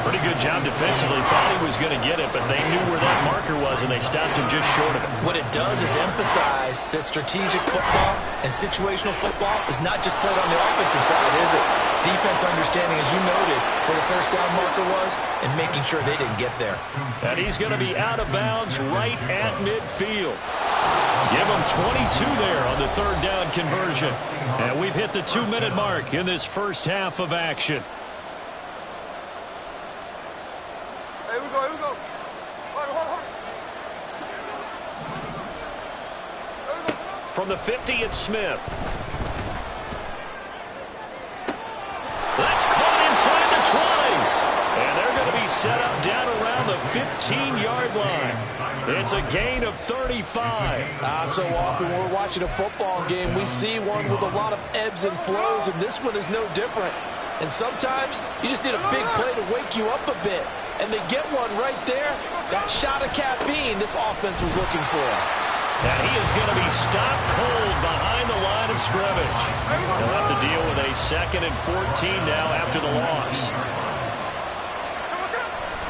Pretty good job defensively. Thought he was going to get it, but they knew where that marker was, and they stopped him just short of it. What it does is emphasize that strategic football and situational football is not just played on the offensive side, is it? Defense understanding, as you noted, where the first down marker was and making sure they didn't get there. And he's going to be out of bounds right at midfield. Give him 22 there on the 3rd down conversion. And we've hit the 2-minute mark in this first half of action. Here we go, here we go. Hold. From the 50, it's Smith. That's caught inside 15-yard line. It's a gain of 35. So often when we're watching a football game, we see one with a lot of ebbs and flows, and this one is no different. And sometimes you just need a big play to wake you up a bit. And they get one right there. That shot of caffeine this offense was looking for. And he is going to be stopped cold behind the line of scrimmage. He'll have to deal with a 2nd and 14 now after the loss.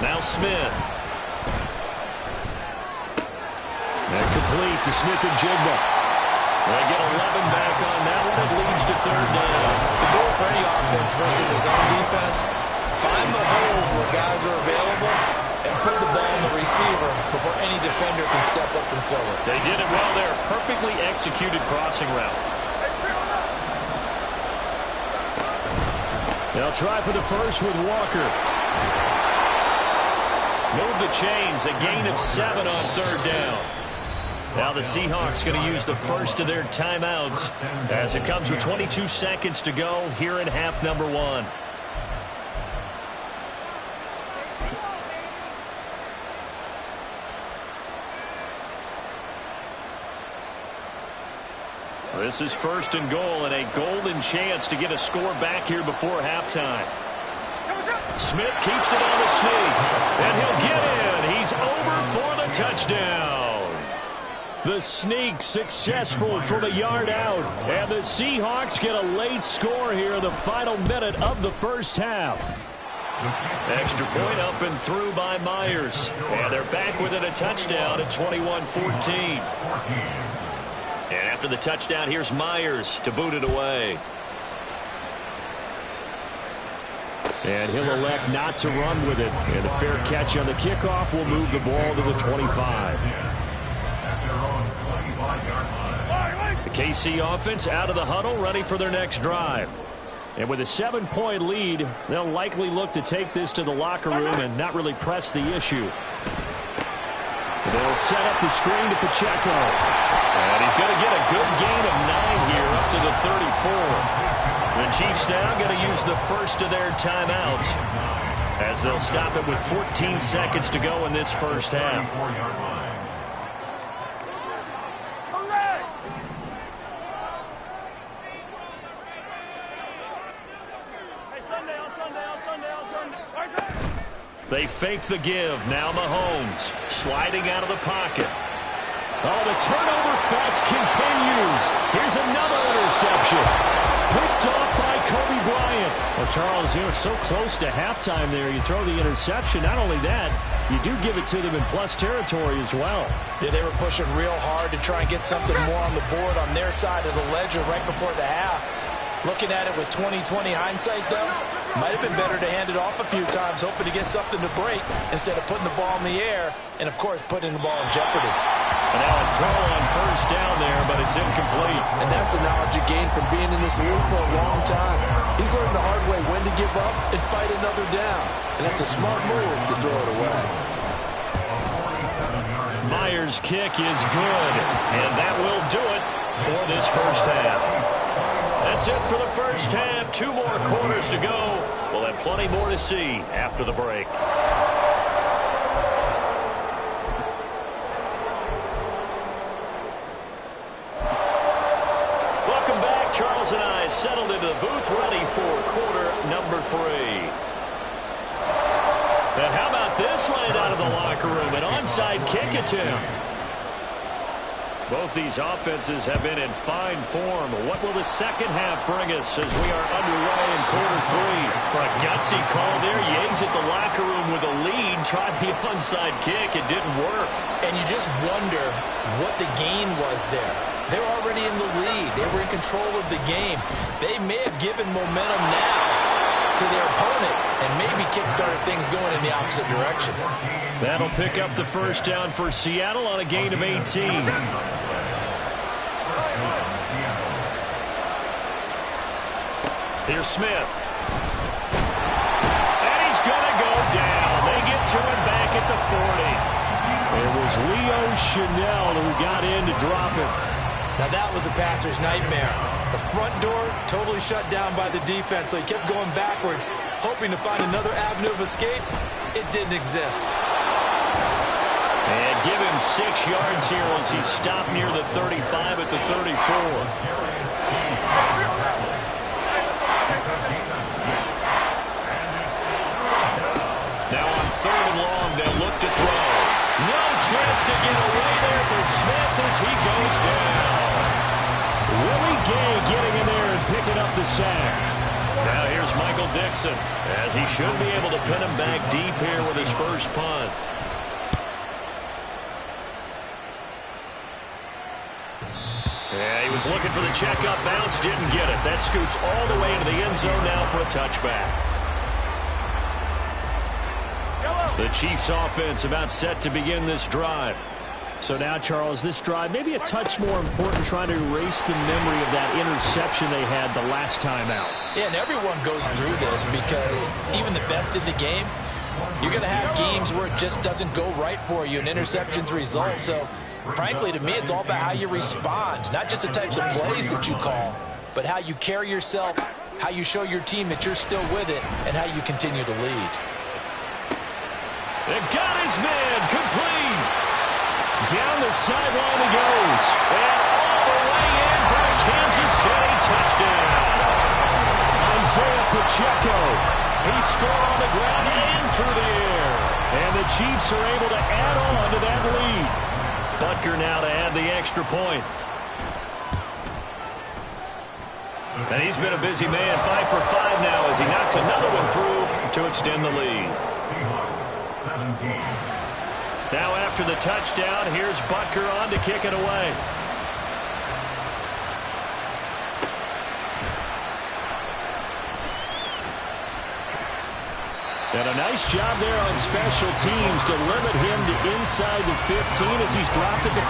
Now Smith. And complete to Smith and Jigba. They get 11 back on that one. It leads to 3rd down. The goal for any offense versus his own defense, find the holes where guys are available and put the ball on the receiver before any defender can step up and fill it. They did it well there. Perfectly executed crossing route. They'll try for the first with Walker. Move the chains. A gain of 7 on 3rd down. Now the Seahawks going to use the first of their timeouts as it comes with 22 seconds to go here in half number 1. This is 1st and goal and a golden chance to get a score back here before halftime. Smith keeps it on the sneak, and he'll get in. He's over for the touchdown. The sneak successful from a yard out, and the Seahawks get a late score here in the final minute of the first half. Extra point up and through by Myers, and they're back within a touchdown at 21-14. And after the touchdown, here's Myers to boot it away. And he'll elect not to run with it. And a fair catch on the kickoff will move the ball to the 25. The KC offense out of the huddle, ready for their next drive. And with a 7-point lead, they'll likely look to take this to the locker room and not really press the issue. They'll set up the screen to Pacheco. And he's going to get a good gain of 9 here up to the 34. The Chiefs now going to use the first of their timeouts as they'll stop it with 14 seconds to go in this first half. They fake the give. Now Mahomes sliding out of the pocket. Oh, the turnover fest continues. Here's another interception. Picked off by Kobe Bryant. Well, Charles, you're so close to halftime there. You throw the interception. Not only that, you do give it to them in plus territory as well. Yeah, they were pushing real hard to try and get something more on the board on their side of the ledger right before the half. Looking at it with 20/20 hindsight, though, might have been better to hand it off a few times, hoping to get something to break instead of putting the ball in the air and, of course, putting the ball in jeopardy. And now a throw on first down there, but it's incomplete. And that's the knowledge you gain from being in this league for a long time. He's learned the hard way when to give up and fight another down. And that's a smart move to throw it away. Myers' kick is good, and that will do it for this first half. That's it for the first half. 2 more quarters to go. We'll have plenty more to see after the break. Welcome back. Charles and I settled into the booth, ready for quarter number 3. And how about this right out of the locker room? An onside kick attempt. Both these offenses have been in fine form. What will the second half bring us as we are underway in quarter 3? A gutsy call there. Yates at the locker room with a lead. Tried the onside kick. It didn't work. And you just wonder what the gain was there. They're already in the lead. They were in control of the game. They may have given momentum now to their opponent and maybe kickstarted things going in the opposite direction. That'll pick up the first down for Seattle on a gain of 18. Here's Smith. And he's going to go down. They get to him back at the 40. It was Leo Chanel who got in to drop it. Now that was a passer's nightmare. The front door totally shut down by the defense, so he kept going backwards, hoping to find another avenue of escape. It didn't exist. give him 6 yards here as he stopped near the 35 at the 34. Now on 3rd and long, they'll look to throw. No chance to get away there for Smith as he goes down. Willie Gay getting in there and picking up the sack. Now here's Michael Dixon, as he should be able to pin him back deep here with his first punt. Yeah, he was looking for the checkup bounce, didn't get it. That scoots all the way into the end zone now for a touchback. The Chiefs offense about set to begin this drive. So now, Charles, this drive maybe a touch more important, trying to erase the memory of that interception they had the last time out. Yeah, and everyone goes through this because even the best in the game, you're going to have games where it just doesn't go right for you and interceptions result. So, frankly, to me, it's all about how you respond, not just the types of plays that you call, but how you carry yourself, how you show your team that you're still with it, and how you continue to lead. They've got his man complete. Down the sideline he goes. And all the way in for a Kansas City touchdown. Isaiah Pacheco. He scored on the ground and through the air. And the Chiefs are able to add on to that lead. Butker now to add the extra point. And he's been a busy man, 5 for 5 now as he knocks another one through to extend the lead. Now after the touchdown, here's Butker on to kick it away. And a nice job there on special teams to limit him to inside the 15 as he's dropped at the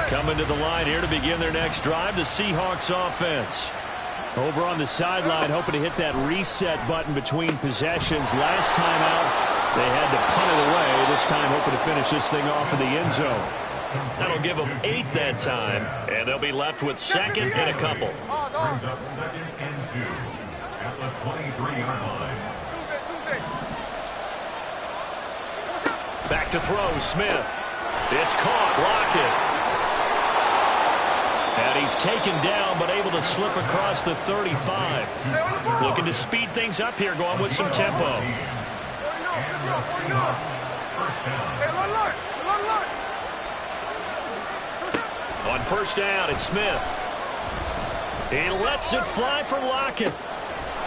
14. Coming to the line here to begin their next drive, the Seahawks offense. Over on the sideline, hoping to hit that reset button between possessions. Last time out, they had to punt it away. This time, hoping to finish this thing off in the end zone. That'll give them 8 that time, and they'll be left with 2nd and a couple. Brings up 2nd and 2 at the 23-yard line. Back to throw, Smith. It's caught, Lockett. And he's taken down, but able to slip across the 35. Looking to speed things up here, going with some tempo. On 1st down, it's Smith. He lets it fly for Lockett.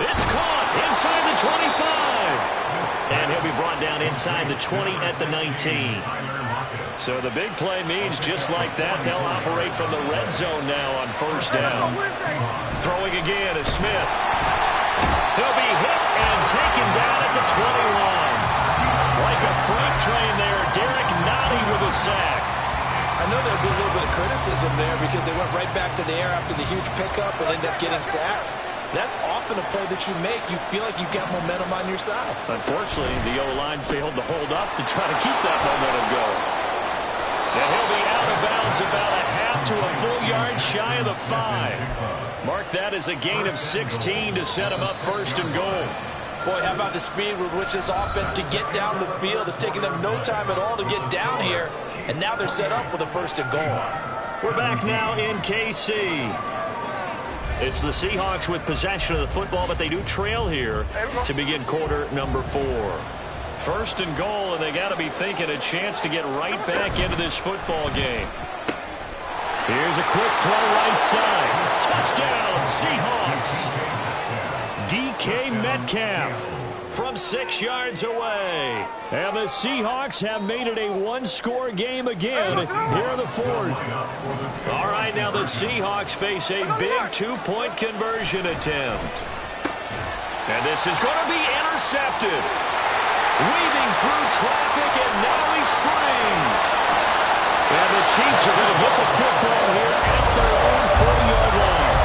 It's caught inside the 25. And he'll be brought down inside the 20 at the 19. So the big play means just like that, they'll operate from the red zone now on 1st down. Throwing again is Smith. He'll be hit and taken down at the 20 line. Like a freight train there, Derek Nottie with a sack. I know there'll be a little bit of criticism there because they went right back to the air after the huge pickup and ended up getting sacked. That's often a play that you make. You feel like you've got momentum on your side. Unfortunately, the O-line failed to hold up to try to keep that momentum going. And he'll be out of bounds about a half to a full yard shy of the 5. Mark that as a gain of 16 to set him up 1st and goal. Boy, how about the speed with which this offense can get down the field? It's taken them no time at all to get down here. And now they're set up with a 1st and goal. We're back now in KC. It's the Seahawks with possession of the football, but they do trail here to begin quarter number 4. 1st and goal, and they got to be thinking a chance to get right back into this football game. Here's a quick throw right side. Touchdown, Seahawks. DK Metcalf from 6 yards away. And the Seahawks have made it a 1-score game again here in the 4th. All right, now the Seahawks face a big 2-point conversion attempt. And this is going to be intercepted. Weaving through traffic, and now he's free. And the Chiefs are going to get the football here at their own 40-yard line.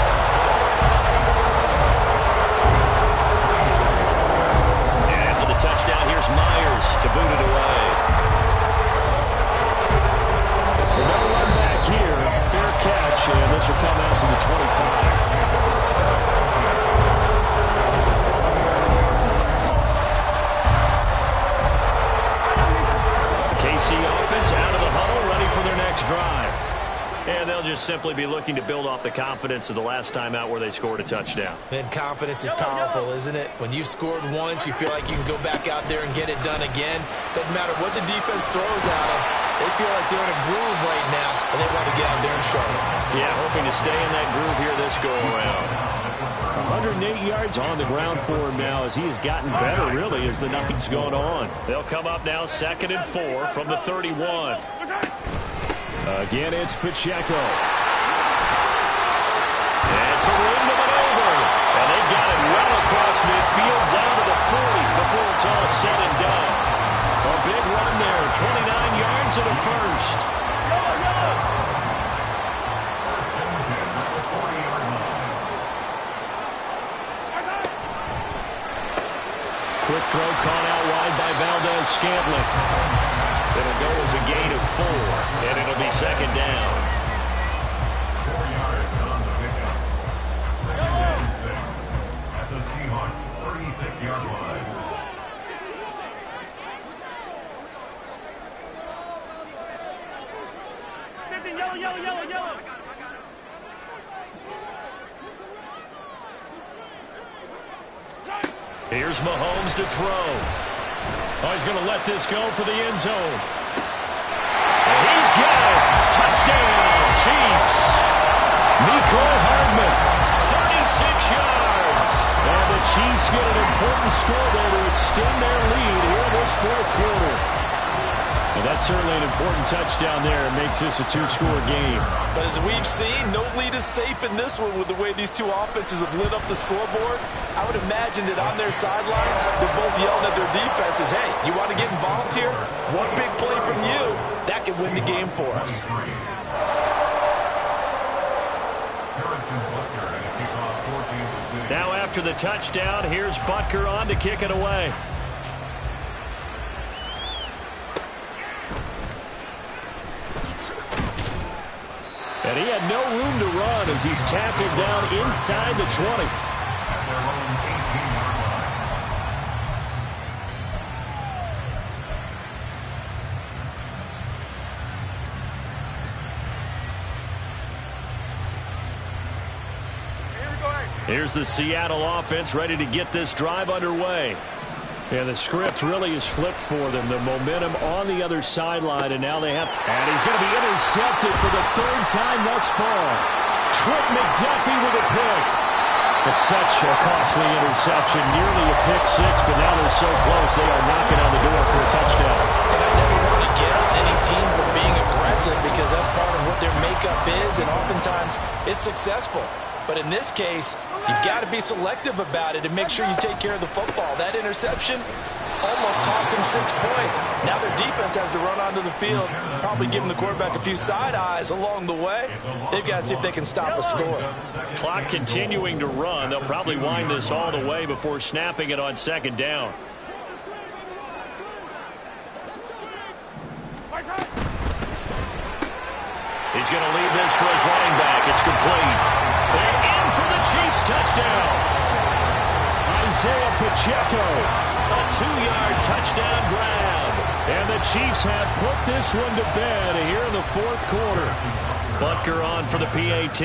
And after the touchdown, here's Myers to boot it away. No run back here. Fair catch, and this will come out to the 25. just simply be looking to build off the confidence of the last time out where they scored a touchdown. And confidence is powerful, isn't it? When you've scored once, you feel like you can go back out there and get it done again. Doesn't matter what the defense throws at them. They feel like they're in a groove right now, and they want to get out there and show it. Yeah, hoping to stay in that groove here this go-around. 108 yards on the ground for him now as he has gotten better, really, as the night's gone on. They'll come up now 2nd and 4 from the 31. Again, it's Pacheco. It's a ring to maneuver. And they got it well across midfield down to the 40 before it's all said and done. A big run there, 29 yards and a first. Quick throw caught out wide by Valdez-Scantling. It'll go as a gain of 4, and it'll be 2nd down. 4 yards on the pickup. 2nd and 6 at the Seahawks' 36-yard line. Yellow. Here's Mahomes to throw. Oh, he's going to let this go for the end zone. And he's got it. Touchdown, Chiefs. Mecole Hardman, 36 yards. And the Chiefs get an important score there to extend their lead here in this 4th quarter. And that's certainly an important touchdown there. It makes this a 2-score game. But as we've seen, no lead is safe in this one with the way these two offenses have lit up the scoreboard. I would imagine that on their sidelines, they're both yelling at their defenses, hey, you want to get involved here? One big play from you, that can win the game for us. Now after the touchdown, here's Butker on to kick it away. And he had no room to run as he's tackled down inside the 20. Here's the Seattle offense ready to get this drive underway. Yeah, the script really is flipped for them. The momentum on the other sideline, and now they have... And he's going to be intercepted for the 3rd time thus far. Trent McDuffie with a pick. It's such a costly interception, nearly a pick 6, but now they're so close they are knocking on the door for a touchdown. And I never want to get on any team for being aggressive because that's part of what their makeup is, and oftentimes it's successful. But in this case, you've got to be selective about it and make sure you take care of the football. That interception almost cost them 6 points. Now their defense has to run onto the field, probably giving the quarterback a few side eyes along the way. They've got to see if they can stop a score. Clock continuing to run. They'll probably wind this all the way before snapping it on 2nd down. He's going to leave this for his running back. It's complete. And in for the Chiefs touchdown. Isaiah Pacheco, a 2-yard touchdown grab. And the Chiefs have put this one to bed here in the 4th quarter. Butker on for the PAT.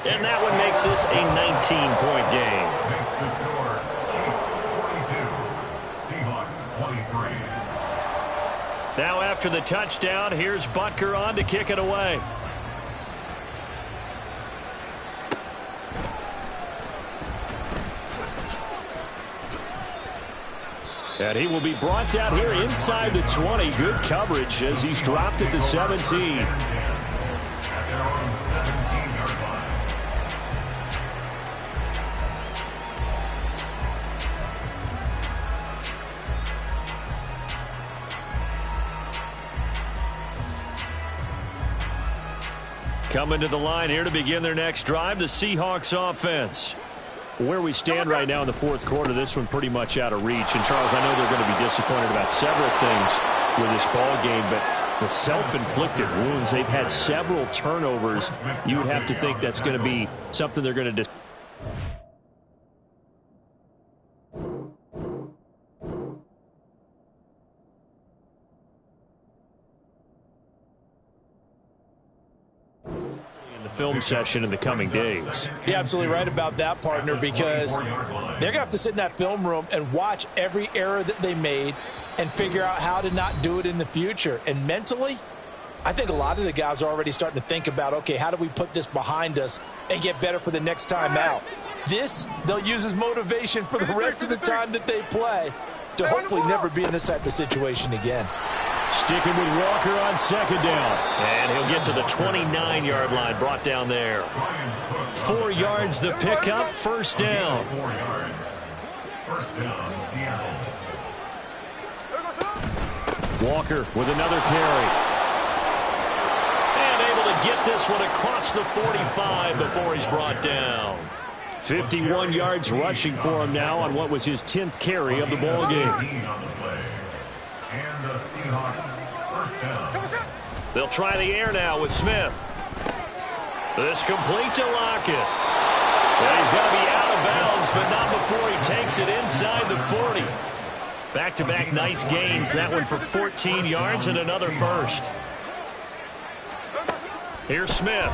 And that one makes this a 19-point game. Makes the score Chiefs 22, Seahawks 23. Now after the touchdown, here's Butker on to kick it away. And he will be brought down here inside the 20. Good coverage as he's dropped at the 17. Coming to the line here to begin their next drive, the Seahawks offense. Where we stand right now in the 4th quarter, this one pretty much out of reach. And, Charles, I know they're going to be disappointed about several things with this ball game, but the self-inflicted wounds, they've had several turnovers. You would have to think that's going to be something they're going to the film session in the coming days. You're absolutely right about that, partner, because they're going to have to sit in that film room and watch every error that they made and figure out how to not do it in the future. And mentally, I think a lot of the guys are already starting to think about, okay, how do we put this behind us and get better for the next time out? This, they'll use as motivation for the rest of the time that they play to hopefully never be in this type of situation again. Sticking with Walker on second down. And he'll get to the 29-yard line, brought down there. 4 yards the pickup, first down. 4 yards. First down, Seattle. Walker with another carry. And able to get this one across the 45 before he's brought down. 51 yards rushing for him now on what was his 10th carry of the ball game. And the Seahawks first down. They'll try the air now with Smith. This complete to Lockett. And he's going to be out of bounds, but not before he takes it inside the 40. Back-to-back nice gains. That one for 14 yards and another first. Here's Smith.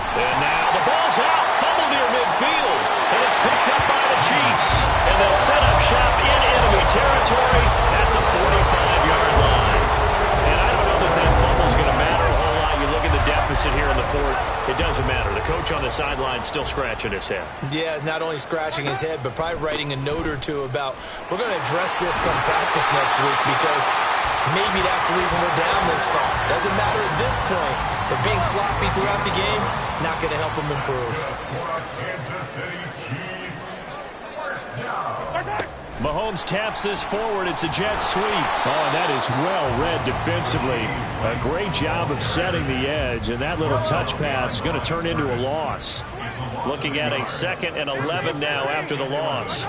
And now the ball's out. Fumble near midfield. And it's picked up by the Chiefs. And they'll set up shop in enemy territory at the 45-yard line. And I don't know that that fumble's going to matter a whole lot. You look at the deficit here in the fourth. It doesn't matter. The coach on the sideline still scratching his head. Yeah, not only scratching his head, but probably writing a note or two about, we're going to address this come practice next week because maybe that's the reason we're down this far. Doesn't matter at this point, but being sloppy throughout the game, not going to help them improve. Kansas City Chiefs. First down. Mahomes taps this forward. It's a jet sweep. Oh, and that is well read defensively. A great job of setting the edge, and that little touch pass is going to turn into a loss. Looking at a 2nd and 11 now after the loss.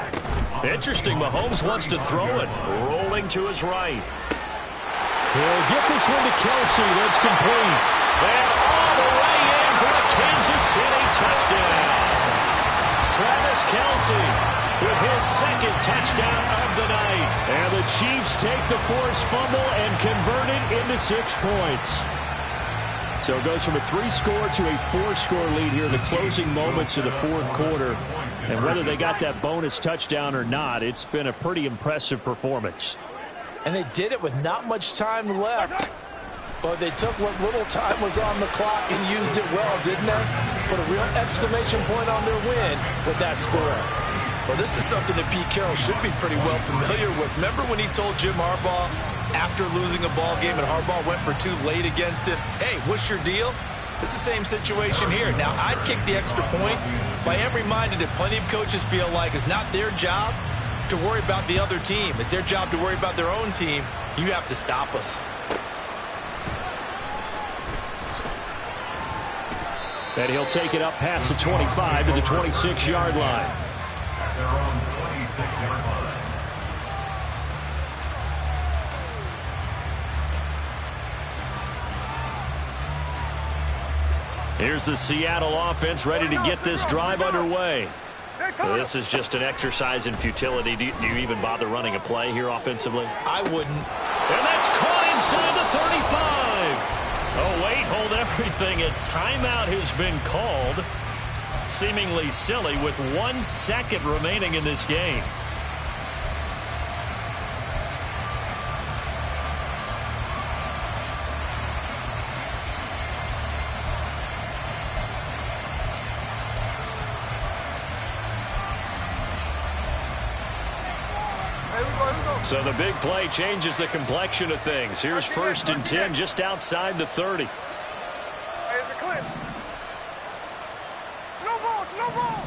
Interesting, Mahomes wants to throw it. Rolling to his right. He'll get this one to Kelsey. That's complete. And all the way in for a Kansas City touchdown. Travis Kelsey with his 2nd touchdown of the night. And the Chiefs take the forced fumble and convert it into 6 points. So it goes from a 3-score to a 4-score lead here in the closing moments of the fourth quarter. And whether they got that bonus touchdown or not, it's been a pretty impressive performance. And they did it with not much time left. But they took what little time was on the clock and used it well, didn't they? Put a real exclamation point on their win with that score. Well, this is something that Pete Carroll should be pretty well familiar with. Remember when he told Jim Harbaugh after losing a ball game and Harbaugh went for 2 late against him, hey, what's your deal? It's the same situation here. Now, I'd kick the extra point, but I am reminded that plenty of coaches feel like it's not their job to worry about the other team. It's their job to worry about their own team. You have to stop us. And he'll take it up past the 25 to the 26-yard line. At their own 26-yard line. Here's the Seattle offense ready to get this drive underway. This is just an exercise in futility. Do you even bother running a play here offensively? I wouldn't. And that's caught inside the 35. Oh, wait, hold everything. A timeout has been called. Seemingly silly with 1 second remaining in this game. So the big play changes the complexion of things. Here's 1st and 10 just outside the 30. Hey, it's a clip. No ball, no ball.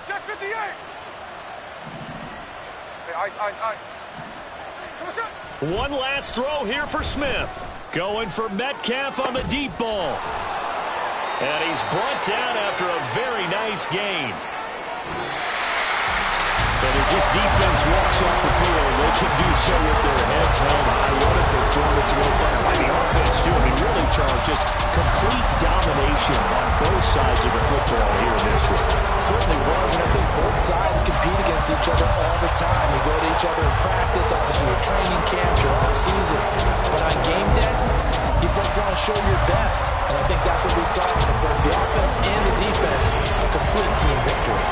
Check 58. Hey, ice. Come on, shot. One last throw here for Smith. Going for Metcalf on the deep ball. And he's brought down after a very nice gain. But as this defense walks off the field, they can do so with their heads held high. What a performance by the offense, too. I mean, really, Charles, just complete domination on both sides of the football here in this one. Certainly was, and I think both sides compete against each other all the time. They go to each other in practice, obviously your training camps, your off season. But on game day, You both want to show your best, and I think that's what we saw from both the offense and the defense, a complete team victory.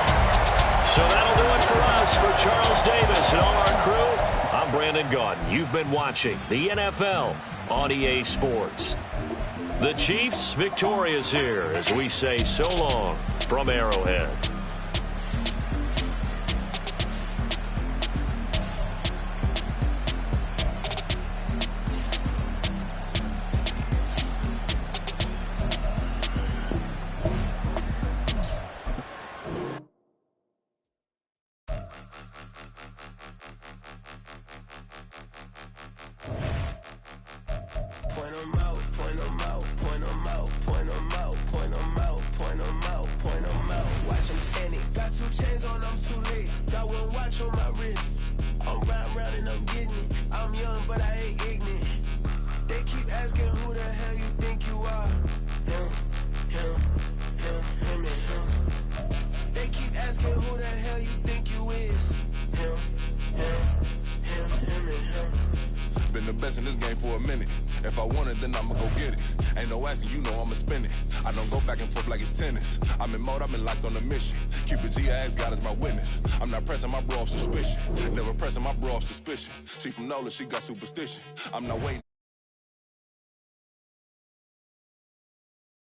So that'll do it for us. For Charles Davis and all our crew, I'm Brandon Gaudin. You've been watching the NFL on EA Sports. The Chiefs victorious here as we say so long from Arrowhead. Point 'em out, point 'em out, point 'em out, point 'em out, point 'em out, point 'em out, point 'em out. Watch 'em panic. Got 2 chains on, I'm too late. Got 1 watch on my wrist. I'm round and I'm getting it. I'm young, but I ain't ignorant. They keep asking who the hell you think you are. Him, and him. They keep asking who the hell you think you is. Him, and him. Been the best in this game for a minute. If I want it, then I'ma go get it. Ain't no asking, you know I'ma spend it. I don't go back and forth like it's tennis. I'm in mode, I've been locked on a mission. Cupid G, I ask God as my witness. I'm not pressing my bro off suspicion. Never pressing my bro off suspicion. She from NOLA, she got superstition. I'm not waiting.